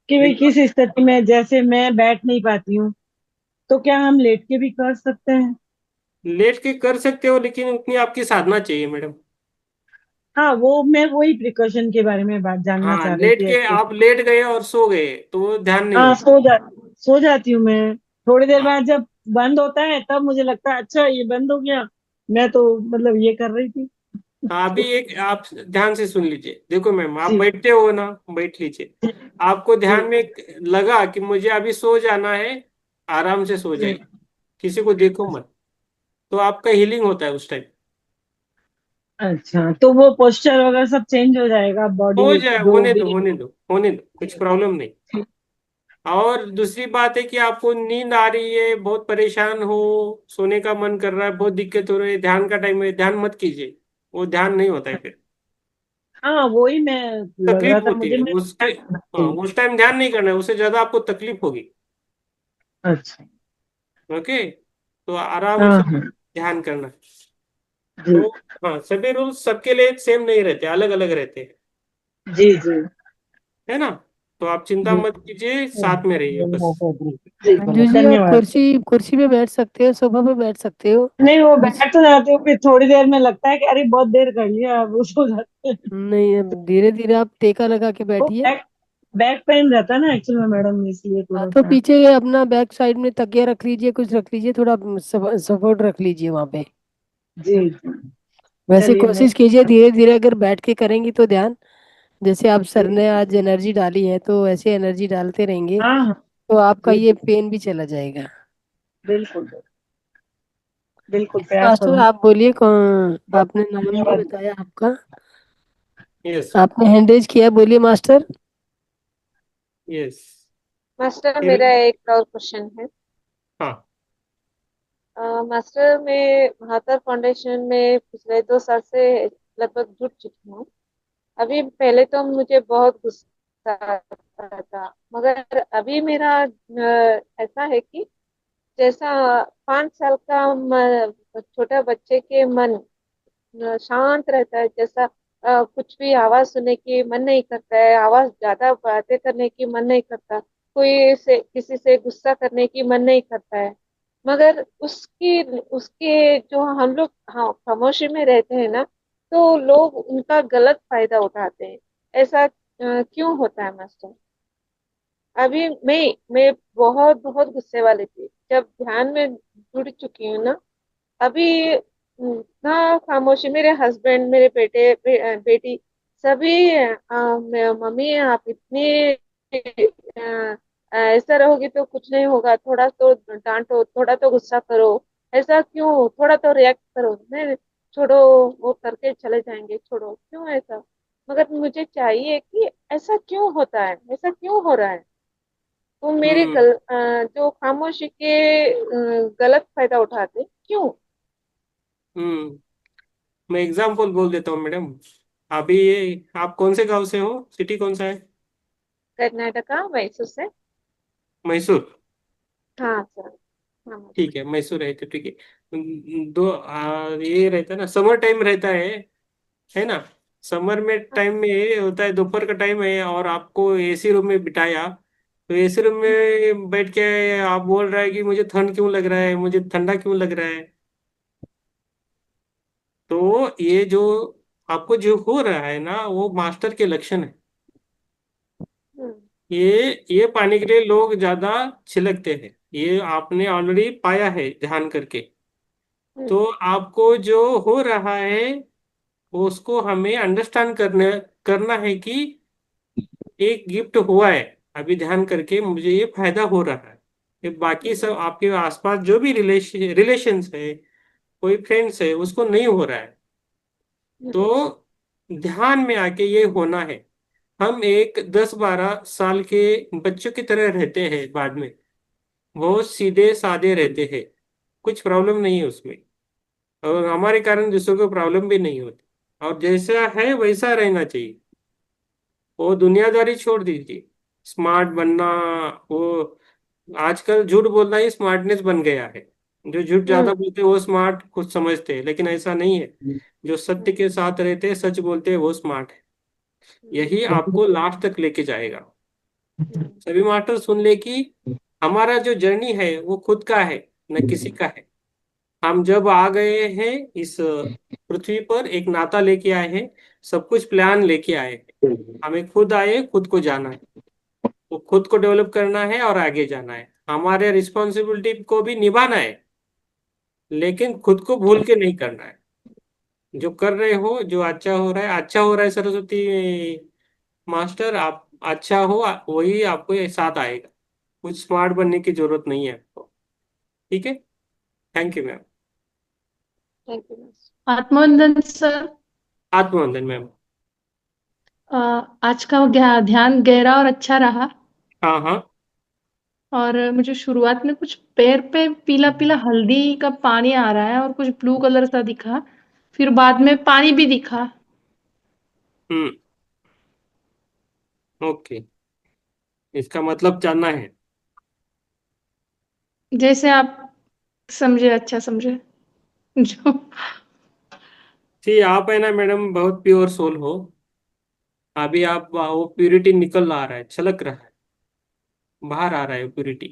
कि भाई देखो, किस स्थिति में, जैसे मैं बैठ नहीं पाती हूँ तो क्या हम लेट के भी कर सकते हैं? लेट के कर सकते हो, लेकिन उतनी आपकी साधना चाहिए मैडम। हाँ वो मैं वही प्रिकॉशन के बारे में बात जानना हाँ, चाह रही लेट थी के एक्चुअली। आप लेट गए और सो गए तो वो ध्यान नहीं हाँ होगा। सो जाती हूँ मैं। थोड़ी देर हाँ, बाद जब बंद होता है तब मुझे लगता है अच्छा ये बंद हो गया, मैं तो मतलब ये कर रही थी। हाँ, अभी एक आप ध्यान से सुन लीजिए, देखो मैम आप जी बैठते हो ना, बैठ लीजिए। आपको जी ध्यान में लगा कि मुझे अभी सो जाना है, आराम से सो जी। जाइए, किसी को देखो मत, तो आपका हीलिंग होता है उस टाइम। अच्छा तो वो पोस्चर वगैरह सब चेंज हो जाएगा, हो बॉडी जाए, जो होने भी। दो होने दो होने दो, कुछ प्रॉब्लम नहीं। और दूसरी बात है कि आपको नींद आ रही है, बहुत परेशान हो, सोने का मन कर रहा है, बहुत दिक्कत हो रही है, ध्यान का टाइम है, ध्यान मत कीजिए, वो ध्यान नहीं होता है फिर, हाँ वही मैं लग तकलीफ रहा था होती मुझे है मैं। उसके। हाँ, उस टाइम ध्यान नहीं करना है, उससे ज्यादा आपको तकलीफ होगी। अच्छा। ओके, तो आराम हाँ से हाँ। ध्यान करना। जी तो हाँ, सभी रूल्स सबके लिए सेम नहीं रहते, अलग अलग रहते हैं, जी जी है ना। तो आप चिंता जी। मत कीजिए, साथ में रहिए बस। जी मंजू जी आप धन्यवाद। कुर्सी कुर्सी पे बैठ सकते हो, सोफा पे बैठ सकते हो। नहीं वो कुछ बैठ तो जाते हो, फिर थोड़ी देर में लगता है कि अरे बहुत देर कर लिया, अब वो सो जाते हैं। नहीं, अब धीरे धीरे आप टेका लगा के वो बैठिए। बैक बैक पेन रहता है ना एक्चुअली में मैडम, इसलिए हाँ, थोड़ा तो सा। पीछे अपना बैक साइड में तकिया रख लीजिए, कुछ रख लीजिए, थोड़ा सपोर्ट रख लीजिए वहां पे। जी जी। वैसे चलिए मैं। कोशिश कीजिए धीरे धीरे, अगर बैठ के करेंगी तो ध्यान, जैसे आप सर ने आज एनर्जी डाली है तो ऐसे एनर्जी डालते रहेंगे हाँ हाँ। तो आपका जी ये पेन भी चला जाएगा। बिल्कुल बिल्कुल यस प्रयास मास्टर, करूंगा। आप बोलिए कौन, बहुत आपने नाम नहीं धन्यवाद। बताया आपका, यस, आपने हैंड रेज किया, बोलिए मास्टर। यस। मास्टर मेरा एक और क्वेश्चन है। हाँ, मास्टर मैं महातर फाउंडेशन में पिछले 2 साल से लगभग जुड़ चुकी हूँ। अभी पहले तो मुझे बहुत गुस्सा आता था, मगर अभी मेरा ऐसा है कि जैसा 5 साल का छोटा बच्चे के मन शांत रहता है, जैसा कुछ भी आवाज सुनने की मन नहीं करता है, आवाज ज्यादा बातें करने की मन नहीं करता, कोई से किसी से गुस्सा करने की मन नहीं करता है। मगर उसकी उसके जो हम लोग हाँ खामोशी में रहते हैं ना, तो लोग उनका गलत फायदा उठाते हैं। ऐसा क्यों होता है मास्टर? अभी मैं बहुत बहुत गुस्से वाली थी, जब ध्यान में जुड़ चुकी हूँ ना, अभी ना खामोशी, मेरे हस्बैंड, मेरे बेटी सभी मम्मी आप इतनी ऐसा रहोगी तो कुछ नहीं होगा, थोड़ा तो डांटो, थोड़ा तो गुस्सा करो, ऐसा क्यों, थोड़ा तो रिएक्ट करो, नहीं छोड़ो, वो करके चले जाएंगे, छोड़ो, क्यों ऐसा? मगर मुझे चाहिए कि ऐसा क्यों होता है, ऐसा क्यों हो रहा है? वो मेरे हम्म जो खामोशी के गलत फायदा उठाते क्यों? हम्म मैं एग्जाम्पल बोल देता हूँ मैडम। अभी ये आप कौन से गांव से हो, सिटी कौन सा है। कर्नाटका मैसूर से। मैसूर, हाँ सर। हाँ। ठीक है, मैसूर है तो ठीक है। ये रहता है ना, समर टाइम रहता है ना। समर में टाइम में ये होता है, दोपहर का टाइम है और आपको एसी रूम में बिठाया, तो एसी रूम में बैठ के आप बोल रहा है कि मुझे ठंड क्यों लग रहा है, मुझे ठंडा क्यों लग रहा है। तो ये जो आपको जो हो रहा है ना वो मास्टर के लक्षण है। हम्म, ये पाने के लिए लोग ज्यादा छिलकते हैं, ये आपने ऑलरेडी पाया है ध्यान करके। तो आपको जो हो रहा है उसको हमें अंडरस्टैंड करना है कि एक गिफ्ट हुआ है, अभी ध्यान करके मुझे ये फायदा हो रहा है। ये बाकी सब आपके आसपास जो भी रिलेशंस है, कोई फ्रेंड्स है, उसको नहीं हो रहा है। तो ध्यान में आके ये होना है। हम एक 10-12 साल के बच्चों की तरह रहते हैं बाद में, बहुत सीधे साधे रहते हैं, कुछ प्रॉब्लम नहीं है उसमें, और हमारे कारण दूसरों को प्रॉब्लम भी नहीं होती। और जैसा है वैसा रहना चाहिए, वो दुनियादारी छोड़ दीजिए, स्मार्ट बनना, वो आजकल झूठ बोलना ही स्मार्टनेस बन गया है। जो झूठ ज्यादा बोलते हैं वो स्मार्ट खुद समझते हैं, लेकिन ऐसा नहीं है। जो सत्य के साथ रहते हैं, सच बोलते हैं, वो स्मार्ट है। यही आपको लास्ट तक लेके जाएगा। सभी मास्टर सुन ले कि हमारा जो जर्नी है वो खुद का है, न किसी का है। हम जब आ गए हैं इस पृथ्वी पर, एक नाता लेके आए हैं, सब कुछ प्लान लेके आए हैं। हमें खुद आए, खुद को जाना है, वो खुद को डेवलप करना है और आगे जाना है। हमारे रिस्पॉन्सिबिलिटी को भी निभाना है, लेकिन खुद को भूल के नहीं करना है। जो कर रहे हो, जो अच्छा हो रहा है, अच्छा हो रहा है सरस्वती मास्टर, आप अच्छा हो, वही आपको ये साथ आएगा। कुछ स्मार्ट बनने की जरूरत नहीं है आपको। ठीक है, thank you ma'am. Thank you. आत्मवंदन सर। आत्मवंदन मैम। आज का ध्यान गहरा और अच्छा रहा। हाँ हाँ। और मुझे शुरुआत में कुछ पैर पे पीला पीला हल्दी का पानी आ रहा है और कुछ ब्लू कलर सा दिखा, फिर बाद में पानी भी दिखा। हम्म। ओके, इसका मतलब जानना है। जैसे आप समझे, अच्छा समझे जो। जी, आप है ना मैडम, बहुत प्योर सोल हो। अभी आप वो प्यूरिटी निकल आ रहा है, छलक रहा है, बाहर आ रहा है प्यूरिटी।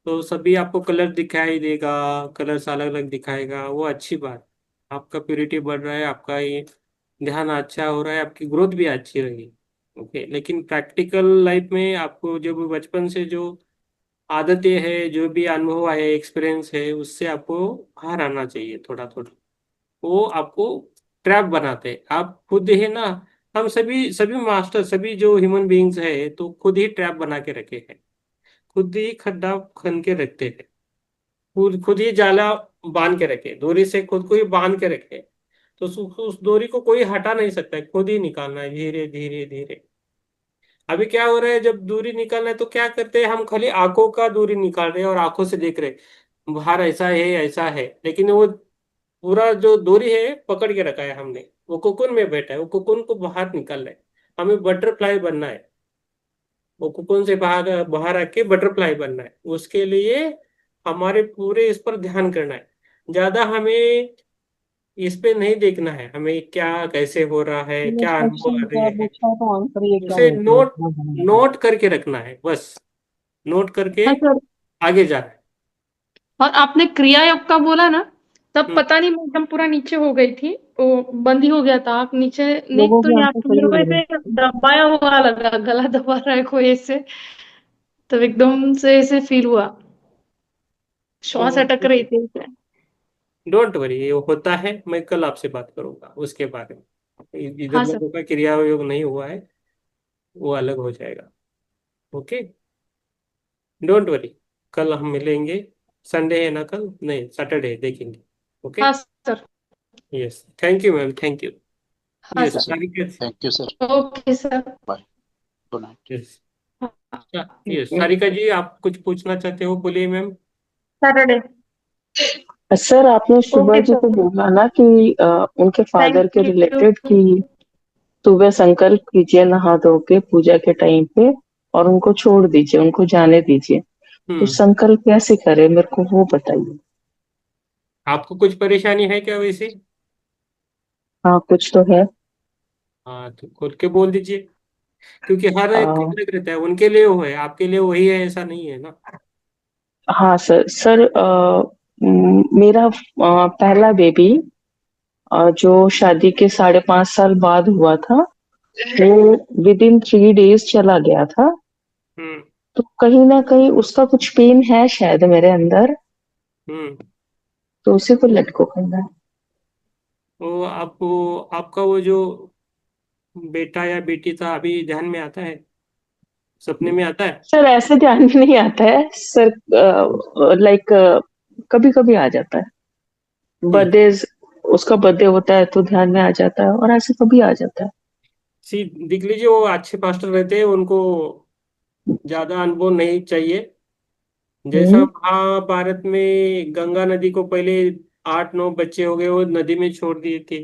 तो सभी आपको कलर दिखाई देगा, कलर्स अलग अलग दिखाएगा, वो अच्छी बात। आपका प्यूरिटी बढ़ रहा है, आपका ये ध्यान अच्छा हो रहा है, आपकी ग्रोथ भी अच्छी रही। ओके, लेकिन प्रैक्टिकल लाइफ में आपको जो भी बचपन से जो आदतें हैं, जो भी अनुभव है, एक्सपीरियंस है, उससे आपको बाहर आना चाहिए थोड़ा थोड़ा। वो आपको ट्रैप बनाते हैं, आप खुद है ना। हम सभी सभी मास्टर, सभी जो ह्यूमन बीइंग्स है, तो खुद ही ट्रैप बना के रखे हैं, खुद ही खड्डा खन के रखते हैं, खुद खुद ही जाला बांध के रखे, डोरी से खुद को ही बांध के रखे। तो उस डोरी को कोई हटा नहीं सकता है, खुद ही निकालना है धीरे धीरे धीरे। अभी क्या हो रहा है, जब दूरी निकालना है तो क्या करते हैं, हम खाली आंखों का दूरी निकाल रहे हैं और आंखों से देख रहे हैं बाहर ऐसा है ऐसा है, लेकिन वो पूरा जो दूरी है पकड़ के रखा है हमने। वो कोकुन में बैठा है, वो कोकुन को बाहर निकालना है। हमें बटरफ्लाई बनना है, वो कोकुन से बाहर बाहर आके बटरफ्लाई बनना है। उसके लिए हमारे पूरे इस पर ध्यान करना है। ज्यादा हमें इस पे नहीं देखना है, हमें क्या कैसे हो रहा है, मैंने क्या अनुभव क्वेश्चन आ रहे क्या हैं, पूछा तो आंसर ये क्या उसे निकला नोट वो बना था। नोट करके रखना है बस। नोट करके हाँ सर। आगे जाना है। और आपने क्रिया योग का बोला ना, तब हम्म, पता नहीं मैं एकदम पूरा नीचे हो गई थी, वो बंद ही हो गया था। आप नीचे नेक लोगों तो के यहाँ आंसर पे सही मेरे को दे रहे ऐसे दबाया हुआ लगा, गला दबा रहा है कोई ऐसे। तब एकदम से ऐसे फील हुआ, श्वास अटक रही थी ऐसे। डोंट वरी, ये होता है, मैं कल आपसे बात करूंगा उसके बारे में। इधर हाँ सर। लोगों का क्रिया योग नहीं हुआ है, वो अलग हो जाएगा। ओके, डोंट वरी, कल हम मिलेंगे। संडे है ना, कल नहीं सैटरडे देखेंगे। ओके। हाँ sir. Yes, thank you ma'am, thank you. हाँ yes sir. Sarika. Thank you sir. Okay sir. Bye. Good night. Yes. Yes Sarika ji, आप कुछ पूछना चाहते हो, बोलिए मैम। सैटरडे। सर आपने सुबह ओके जी को सर। बोला ना कि उनके फादर के थैंक यू। रिलेटेड कि सुबह संकल्प कीजिए नहा धो के पूजा के टाइम पे, और उनको छोड़ दीजिए, उनको जाने दीजिए। तो हम्म। संकल्प कैसे करें, मेरे को वो बताइए। आपको कुछ परेशानी है क्या वैसे? हाँ कुछ तो है। हाँ, तो खोल के बोल दीजिए, क्योंकि हर एक का आ, अलग रहता है। उनके लिए वो है, आपके लिए वही है, ऐसा नहीं है ना। हाँ सर। सर मेरा पहला बेबी जो शादी के 5.5 साल बाद हुआ था, वो विदिन 3 डेज चला गया था। हम्म तो कहीं ना कहीं उसका कुछ पेन है शायद मेरे अंदर, हम्म। तो उसी को लेट गो करना है। वो आपको, आपका वो जो बेटा या बेटी था अभी ध्यान में आता है, सपने में आता है? सर ऐसे ध्यान में नहीं आता है सर, लाइक कभी कभी आ जाता है। हम्म। बर्थडे, उसका बर्थडे होता है तो ध्यान में आ जाता है, और ऐसे कभी आ जाता है। सी देख लीजिए, वो अच्छे पास्टर रहते हैं, उनको ज्यादा अनुभव नहीं चाहिए। जैसा हम्म महाभारत में गंगा नदी को पहले 8-9 बच्चे हो गए, वो नदी में छोड़ दिए थे।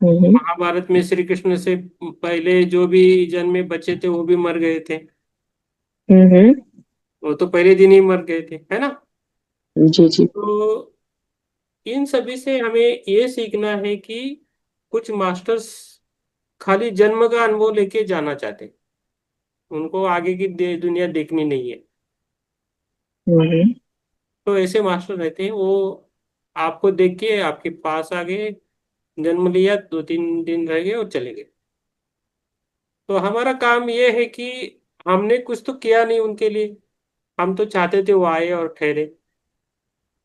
हम्म महाभारत में श्री कृष्ण से पहले जो भी जन्मे बच्चे थे वो भी मर गए थे। हम्म। वो तो पहले दिन ही मर गए थे, है ना? जी जी। तो इन सभी से हमें ये सीखना है कि कुछ मास्टर्स खाली जन्म का अनुभव लेके जाना चाहते, उनको आगे की दुनिया देखनी नहीं है। हम्म। तो ऐसे मास्टर रहते हैं, वो आपको देख के आपके पास आ गए, जन्म लिया, 2-3 दिन रह गए और चले गए। तो हमारा काम ये है कि हमने कुछ तो किया नहीं उनके लिए, हम तो चाहते थे वो आए और ठहरे,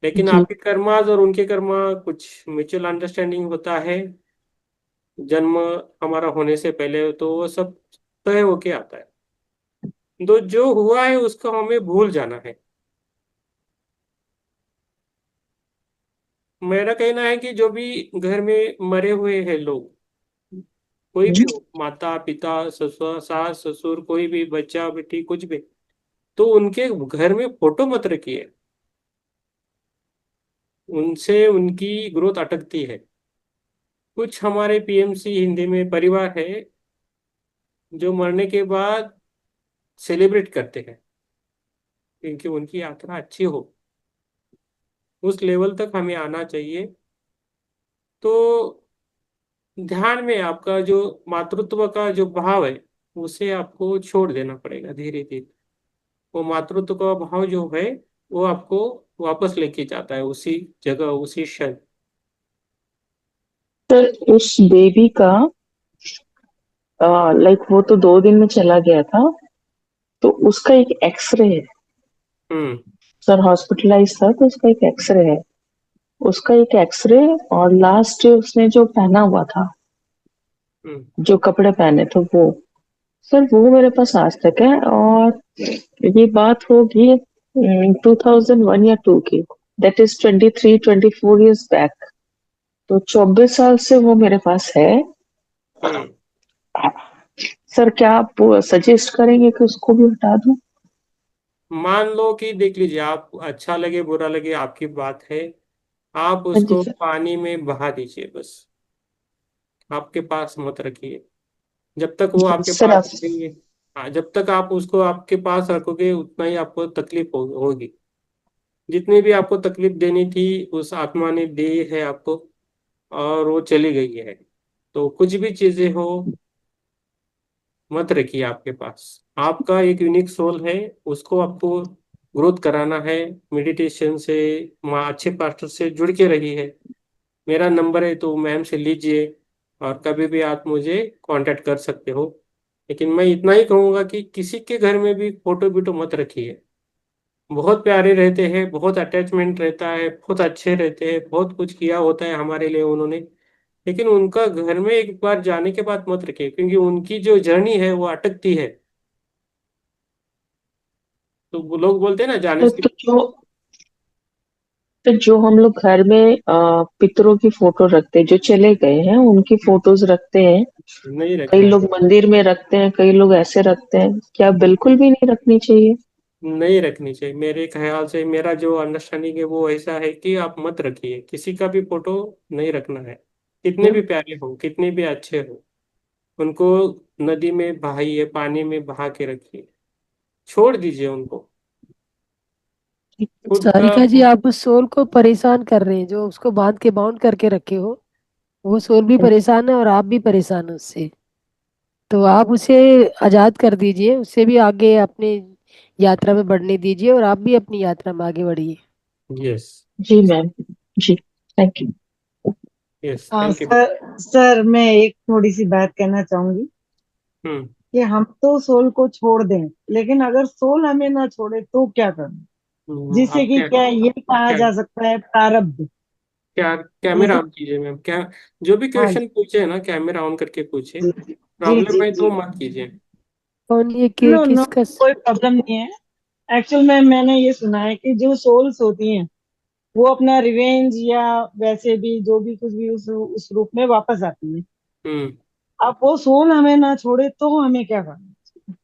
लेकिन जी। आपके कर्माज और उनके कर्मा कुछ म्यूचुअल अंडरस्टैंडिंग होता है। जन्म हमारा होने से पहले तो वो सब तय होके आता है। तो जो हुआ है उसको हमें भूल जाना है। मेरा कहना है कि जो भी घर में मरे हुए हैं लोग, कोई भी हो, माता पिता ससुर सास ससुर, कोई भी बच्चा बेटी कुछ भी, तो उनके घर में फोटो मत रखिए, उनसे उनकी ग्रोथ अटकती है। कुछ हमारे पीएमसी हिंदी में परिवार है जो मरने के बाद सेलिब्रेट करते हैं, क्योंकि उनकी यात्रा अच्छी हो। उस लेवल तक हमें आना चाहिए। तो ध्यान में आपका जो मातृत्व का जो भाव है, उसे आपको छोड़ देना पड़ेगा धीरे धीरे। वो मातृत्व का भाव जो है, वो आपको वापस लेके जाता है उसी जगह उसी क्षण। सर उस बेबी का, लाइक वो तो 2 दिन में चला गया था, तो उसका एक एक्सरे है। हम्म सर हॉस्पिटलाइज था तो उसका एक एक्सरे है। उसका एक एक्सरे, और लास्ट उसने जो पहना हुआ था, हम्म जो कपड़े पहने थे वो, सर वो मेरे पास आज तक है। और ये बात होगी 2001 या 2 की, दैट इज 23-24 ईयर्स बैक। तो 24 साल से वो मेरे पास है। हम्म। सर क्या आप सजेस्ट करेंगे कि उसको भी हटा दूं? मान लो कि देख लीजिए, आप अच्छा लगे बुरा लगे आपकी बात है, आप हाँ जी उसको सर। पानी में बहा दीजिए बस, आपके पास मत रखिए। जब तक वो आपके सर पास आप, रखेंगे, हाँ, जब तक आप उसको आपके पास रखोगे उतना ही आपको तकलीफ होगी। जितनी भी आपको तकलीफ देनी थी उस आत्मा ने दी है आपको, और वो चली गई है। तो कुछ भी चीजें हो, मत रखिए आपके पास। आपका एक यूनिक सोल है, उसको आपको ग्रोथ कराना है मेडिटेशन से, माँ अच्छे पास्टर से जुड़ के रही है। मेरा नंबर है तो मैम से लीजिए, और कभी भी आप मुझे कांटेक्ट कर सकते हो। लेकिन मैं इतना ही कहूँगा कि किसी के घर में भी फोटो बीटो मत रखिए। बहुत प्यारे रहते हैं, बहुत अटैचमेंट रहता है, बहुत अच्छे रहते हैं, बहुत कुछ किया होता है हमारे लिए उन्होंने, लेकिन उनका घर में एक बार जाने के बाद मत रखिए, क्योंकि उनकी जो जर्नी है वो अटकती है। तो वो लोग बोलते हैं ना, जाने तो, से। जो हम लोग घर में पितरों की फोटो रखते हैं, जो चले गए हैं उनकी फोटोज रखते हैं, नहीं कई रखना लोग मंदिर में रखते हैं, कई लोग ऐसे रखते हैं, क्या है, बिल्कुल भी नहीं रखनी चाहिए? नहीं रखनी चाहिए। मेरे ख्याल से मेरा जो अंडरस्टैंडिंग है वो ऐसा है कि आप मत रखिए, किसी का भी फोटो नहीं रखना है। कितने भी प्यारे हो, कितने भी अच्छे हो, उनको नदी में बहाइए, पानी में बहा के रखिए, छोड़ दीजिए उनको। खुद का सारिका जी, आप उस सोल को परेशान कर रहे हैं, जो उसको बांध के बाउंड करके रखे हो। वो सोल भी परेशान है और आप भी परेशान हो उससे। तो आप उसे आजाद कर दीजिए, उससे भी आगे अपने यात्रा में बढ़ने दीजिए, और आप भी अपनी यात्रा में आगे बढ़िए। यस। जी मैम। जी। Thank you. यस, हाँ थैंक यू। सर मैं एक थोड़ी सी बात कहना चाहूंगी हम्म। कि हम तो सोल को छोड़ दें, लेकिन अगर सोल हमें ना छोड़े तो क्या करना, जिससे आप कि क्या क्या ये कहा क्या जा सकता है प्रारब्ध। क्या कैमरा जैसे ऑन कीजिए मैम। क्या जो भी हाँ क्वेश्चन पूछे ना, कैमरा ऑन करके पूछे। जी जी प्रॉब्लम जी है जी। तो मत कीजिए। कौन ये नो नो, किसका कोई प्रॉब्लम नहीं है। एक्चुअल में मैंने ये सुना है कि जो सोल्स होती हैं वो अपना रिवेंज या वैसे भी जो भी कुछ भी उस रूप में वापस आती है। हम्म। अब वो सोल हमें ना छोड़े तो हमें क्या करना।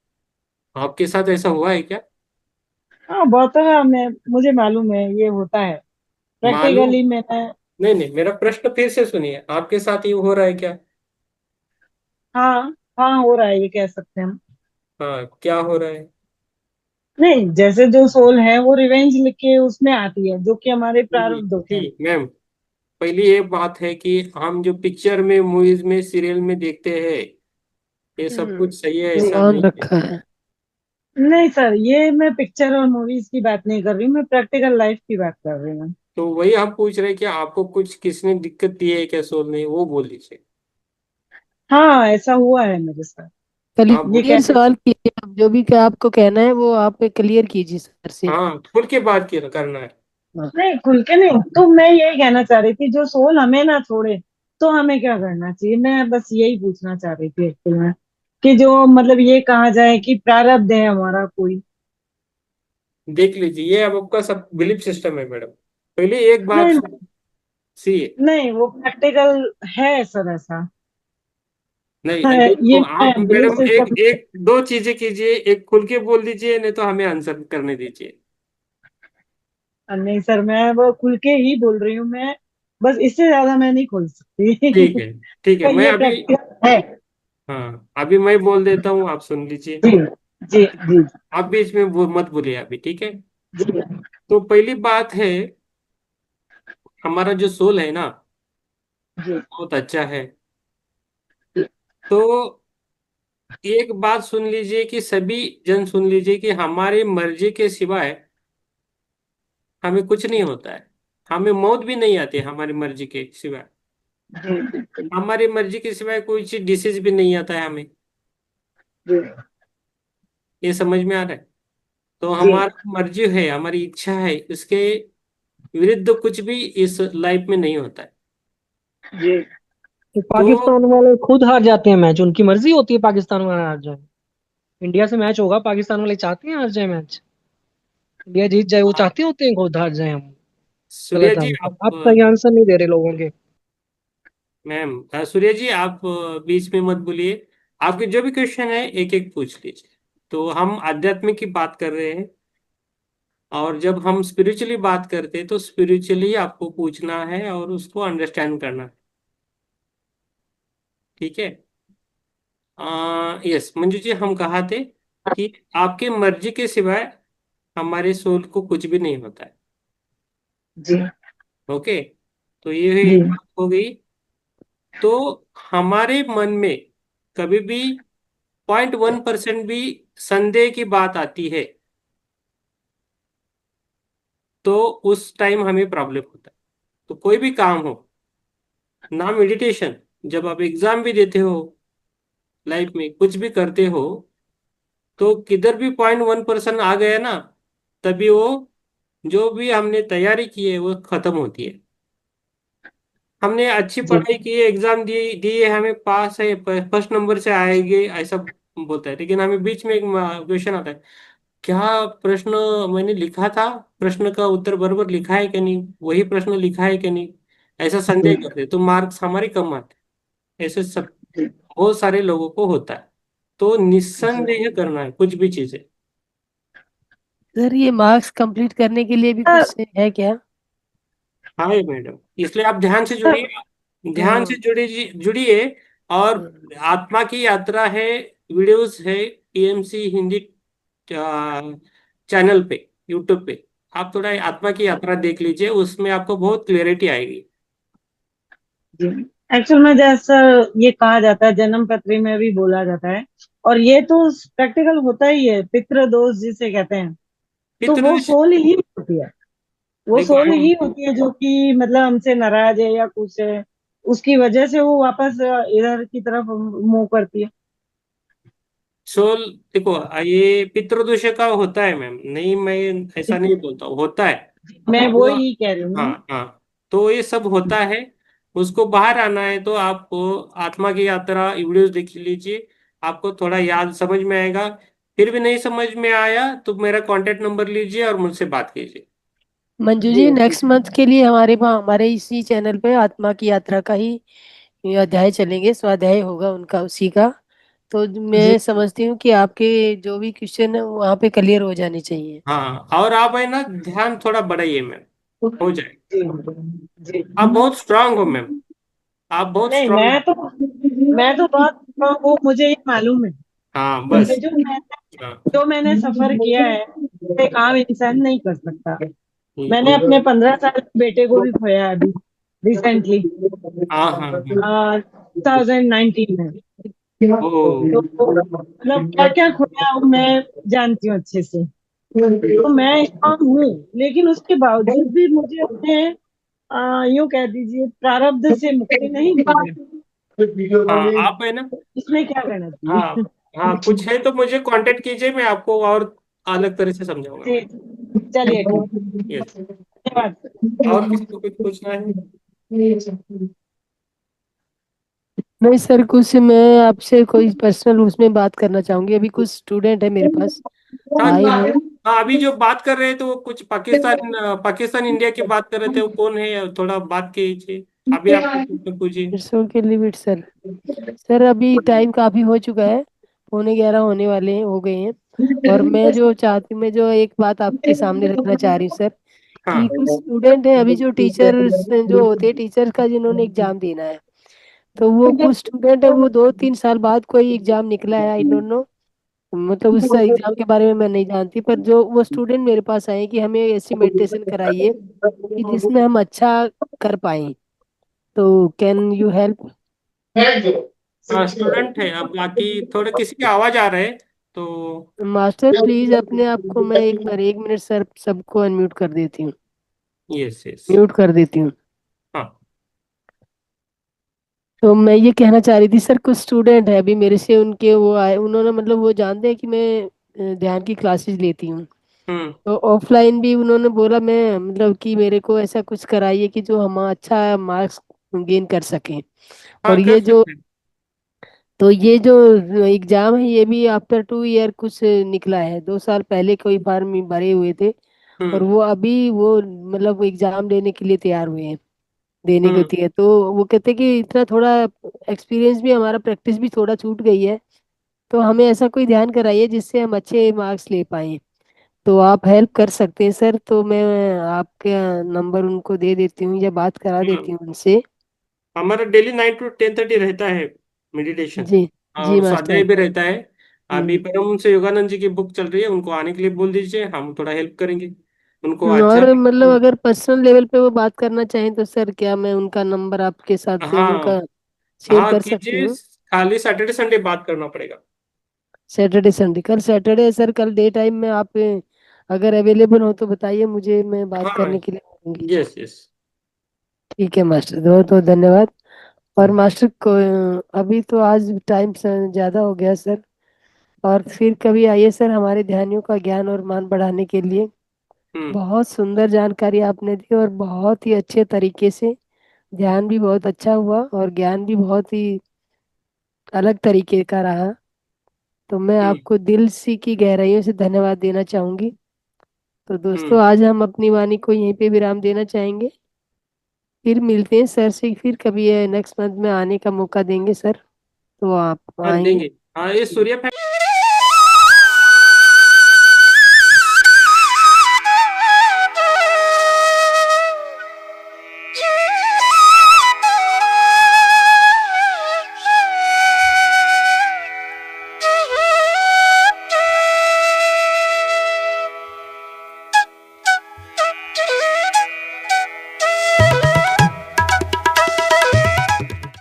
आपके साथ ऐसा हुआ है क्या? हाँ बहुत है, मैं मुझे मालूम है ये होता है, मालूम? प्रैक्टिकली मैंने। नहीं नहीं, मेरा प्रश्न फिर से सुनिए। आपके साथ ये हो रहा है क्या? हाँ हाँ हो रहा है, ये कह सकते हैं हम। हाँ, क्या हो रहा है? नहीं, जैसे जो सोल है वो रिवेंज लेके उसमें आती है, जो कि हमारे नहीं प्रारब्ध होते हैं। नहीं मैम, पहली ये बात है कि हम जो पिक्चर में, मूवीज में, सीरियल में देखते हैं, ये सब कुछ सही है ऐसा ध्यान नहीं है। रखा है। नहीं सर, ये मैं पिक्चर और मूवीज की बात नहीं कर रही हूँ, मैं प्रैक्टिकल लाइफ की बात कर रही हूँ। तो वही हम पूछ रहे हैं कि आपको कुछ किसने दिक्कत दी है क्या सोल ने, वो बोल दीजिए। हाँ ऐसा हुआ है मेरे साथ। आप ये क्लियर बोलिए। कह सवाल कीजिए आप, जो भी क्या आपको कहना है वो आप क्लियर कीजिए सर से। हाँ, खुल के बात करना है। हाँ। नहीं, खुल के नहीं, तो मैं यही कहना चाह रही थी जो सोल हमें ना छोड़े तो हमें क्या करना चाहिए, मैं बस यही पूछना चाह रही थी एक्चुअली में, कि जो मतलब ये कहा जाए कि प्रारब्ध है हमारा कोई। देख लीजिए, ये अब आपका सब बिलीफ सिस्टम है मैडम। पहले एक बात नहीं सी। नहीं, वो प्रैक्टिकल है सर ऐसा। नहीं, है, ये देखो मैं आप बिलीफ मैडम, एक सिस्टम। एक दो चीजें कीजिए। एक खुल के बोल दीजिए, नहीं तो हमें आंसर करने दीजिए। नहीं सर, मैं वो खुल के ही बोल रही हूँ मैं, बस इससे ज्यादा मैं नहीं खोल ठीक सकती। है, ठीक है। तो मैं ये अभी, प्रैक्टिकल है। हाँ, अभी मैं बोल देता हूँ, आप सुन लीजिए। जी जी जी आप बीच में मत बोलिए अभी, ठीक है? जी तो पहली बात है, हमारा जो सोल है ना, जी बहुत अच्छा है। तो एक बात सुन लीजिए, कि सभी जन सुन लीजिए, कि हमारी मर्जी के सिवाय हमें कुछ नहीं होता है। हमें मौत भी नहीं आती हमारी मर्जी के सिवाय। जी बिल्कुल हमारी मर्जी के सिवाय कोई चीज डिसीज भी नहीं आता है हमें। जी ये समझ में आ रहा है? तो जी हमारा मर्जी है, हमारी इच्छा है, इसके विरुद्ध कुछ भी इस लाइफ में नहीं होता है। जी तो तो पाकिस्तान वाले खुद हार जाते हैं मैच, उनकी मर्जी होती है पाकिस्तान वाला हार जाए। इंडिया से मैच होगा, पाकिस्तान वाले चाहते हैं हार जाए मैच, इंडिया जीत जाए, वो आ, चाहते होते हैं खुद हार जाए हम। सूर्या गलत जी आंसर, आप, आप सही आंसर नहीं दे रहे लोगों के। मैम, सूर्या जी आप बीच में मत बोलिए। आपके जो भी क्वेश्चन है एक एक पूछ लीजिए। तो हम आध्यात्मिक की बात कर रहे हैं, और जब हम स्पिरिचुअली बात करते हैं तो स्पिरिचुअली आपको पूछना है और उसको अंडरस्टैंड करना है। ठीक है? यस मंजू जी, हम कहा थे कि आपके मर्जी के सिवाय हमारे सोल को कुछ भी नहीं होता है। जी ओके, तो ये जी एक बात हो गई। तो हमारे मन में कभी भी 0.1% भी संदेह की बात आती है, तो उस टाइम हमें प्रॉब्लम होता है। तो कोई भी काम हो ना, मेडिटेशन, जब आप एग्जाम भी देते हो, लाइफ में कुछ भी करते हो, तो किधर भी 0.1% आ गया ना, तभी वो जो भी हमने तैयारी की है वो खत्म होती है। हमने अच्छी जी पढ़ाई की है, एग्जाम दी है, हमें पास है, फर्स्ट नंबर से आएंगे ऐसा बोलता है, लेकिन हमें बीच में एक क्वेश्चन आता है, क्या प्रश्न मैंने लिखा था, प्रश्न का उत्तर बराबर लिखा है कि नहीं, वही प्रश्न लिखा है कि नहीं, ऐसा संदेह करते हैं, तो मार्क्स हमारे कम आते हैं। ऐसे सब जी बहुत सारे लोगों को होता है। तो जी निस्संदेह करना है कुछ भी चीजें। सर ये मार्क्स कंप्लीट करने के लिए भी सर कुछ है क्या? हाँ मैडम, इसलिए आप ध्यान से सर जुड़िए, ध्यान से हाँ। जुड़िए। और हाँ। आत्मा की यात्रा है, वीडियोस है, टीएमसी हिंदी चैनल पे, यूट्यूब पे। आप थोड़ा आत्मा की यात्रा देख लीजिए, उसमें आपको बहुत क्लियरिटी आएगी। जी, एक्चुअल में जैसा ये कहा जाता है, जन्म पत्री में भी बोला जाता है, और ये तो प्रैक्टिकल होता ही है, पितृदोष जिसे कहते हैं। तो पितृ वो सोल ही होती है, वो देखो सोल हम, ही होती है जो कि मतलब हमसे नाराज है या कुछ है, उसकी वजह से वो वापस इधर की तरफ मूव करती है। सोल, देखो ये पितृदोष का होता है मैम, नहीं मैं ऐसा नहीं बोलता हूँ, होता है। मैं वो तो ही कह रही हूँ। हाँ हाँ, तो ये सब होता है। उसको बाहर आना है तो आप आत्मा की यात्रा वीडियोस देख लीजिए, आपको थोड़ा याद समझ में आएगा। फिर भी नहीं समझ में आया तो मेरा कांटेक्ट नंबर लीजिए और मुझसे बात कीजिए। मंजू जी जी, नेक्स्ट मंथ के लिए हमारे इसी चैनल पे आत्मा की यात्रा का ही ये अध्याय चलेंगे, स्वाध्याय होगा उनका उसी का। तो जी मैं समझती हूँ कि आपके जो भी क्वेश्चन है वहाँ पे क्लियर हो जाने चाहिए। हाँ, और आप है ना ध्यान थोड़ा बढ़ाइए मैम, हो जाए। जी जी। आप बहुत स्ट्रांग हो मैम, आप बहुत नहीं, स्ट्रांग। मैं तो बहुत, वो मुझे ये मालूम है हाँ कि बस। हाँ जो मैंने सफर किया है वो एक आम इंसान नहीं कर सकता। मैंने वो- अपने 15 साल के बेटे को भी खोया अभी रिसेंटली, हाँ हाँ हाँ। 2019 में। ओ तो मतलब क्या क्या खोया वो मैं जानती हूँ अच्छे से। तो मैं स्ट्रांग हूँ, लेकिन उसके बावजूद भी मुझे अपने यूं कह दीजिए प्रारब्ध से मुक्ति नहीं मिल रही। हाँ, आप है ना। इसमें क्या करना हाँ चाहिए? हाँ, कुछ है तो मुझे कांटेक्ट कीजिए, मैं आपको और अलग तरह से समझाऊंगा जी, मैं। चलिए ठीक। यस। धन्यवाद। और किसी को कुछ पूछना है? नहीं सर, कुछ मैं आपसे कोई पर्सनल उसमें बात करना चाहूंगी। अभी कुछ स्टूडेंट है मेरे पास हाँ आए हाँ हैं। हाँ, अभी जो बात कर रहे थे वो कुछ पाकिस्तान इंडिया की बात कर रहे थे, वो कौन है, थोड़ा बात कीजिए। अभी आप कुछ पूछिए। It's okay, live it sir. Sir अभी टाइम काफी हो चुका है, 11:45 होने वाले हैं, हो गए हैं। और मैं जो एक बात आपके सामने रखना चाह रही हूँ सर, कि हाँ कुछ स्टूडेंट हैं अभी जो टीचर्स जो होते हैं, टीचर्स का जिन्होंने एग्जाम देना है, तो वो कुछ स्टूडेंट है, वो 2-3 साल बाद कोई एग्जाम निकला है, आई डोंट नो, मतलब उस एग्जाम के बारे में मैं नहीं जानती, पर जो वो स्टूडेंट मेरे पास आए कि हमें ऐसी मेडिटेशन कराइए कि जिसमें हम अच्छा कर पाए। तो कैन यू हेल्प? हाँ, स्टूडेंट है। अब बाकी थोड़ा किसी की आवाज आ रहा है तो। मास्टर प्लीज अपने आप को, मैं 1 मिनट सर, सबको अनम्यूट कर देती हूँ, यस यस। म्यूट कर देती हूँ। हाँ तो मैं ये कहना चाह रही थी सर, कुछ स्टूडेंट है अभी मेरे से, उनके वो आए, उन्होंने मतलब वो जानते हैं कि मैं ध्यान की क्लासेस लेती हूँ। हम्म। तो ऑफलाइन भी उन्होंने बोला मैं मतलब कि मेरे को ऐसा कुछ कराइए कि जो हम अच्छा मार्क्स गेन कर सकें। हाँ, और कर सकते हैं। ये जो एग्जाम है ये भी आफ्टर 2 ईयर कुछ निकला है, 2 साल पहले कोई फॉर्म भरे हुए थे, और हम्म वो अभी वो मतलब एग्जाम देने के लिए तैयार हुए हैं, देने को हम्म होती है। तो वो कहते हैं कि इतना थोड़ा एक्सपीरियंस भी हमारा, प्रैक्टिस भी थोड़ा छूट गई है, तो हमें ऐसा कोई ध्यान कराइए जिससे हम अच्छे मार्क्स ले पाए। तो आप हेल्प कर सकते हैं सर, तो मैं आपका नंबर उनको दे देती हूँ या बात करा देती हम्म। हूँ उनसे। हमारा डेली 9 to 10:30 रहता है मेडिटेशन, जी जी और स्वाध्याय मास्टर। भी रहता है। अभी हम्म। परम से योगानंद जी की बुक चल रही है, उनको आने के लिए बोल दीजिए, हम थोड़ा हेल्प करेंगे उनको अच्छा। और मतलब अगर पर्सनल लेवल पे वो बात करना चाहें तो सर क्या मैं उनका नंबर आपके साथ हाँ उनका शेयर हाँ, कर सकती कीजिए। हूँ? खाली सैटरडे संडे बात करना पड़ेगा। सैटरडे संडे, कल सैटरडे है सर, कल डे टाइम में आप अगर अवेलेबल हो तो बताइए मुझे, मैं बात हाँ, करने के लिए आऊंगी। Yes yes. ठीक है मास्टर, बहुत बहुत धन्यवाद। और मास्टर को अभी तो आज टाइम ज़्यादा हो गया सर, और फिर कभी आइए सर हमारे ध्यानियों का ज्ञान और मान बढ़ाने के लिए। हम्म बहुत सुंदर जानकारी आपने दी और बहुत ही अच्छे तरीके से, ध्यान भी बहुत अच्छा हुआ और ज्ञान भी बहुत ही अलग तरीके का रहा। तो मैं हम्म आपको दिल सी की गहराइयों से धन्यवाद देना चाहूंगी। तो दोस्तों हम्म। आज हम अपनी वाणी को यहीं पे विराम देना चाहेंगे। फिर मिलते हैं सर से, फिर कभी नेक्स्ट मंथ में आने का मौका देंगे सर, तो आप हाँ आएंगे। देंगे। हाँ, ये सूर्य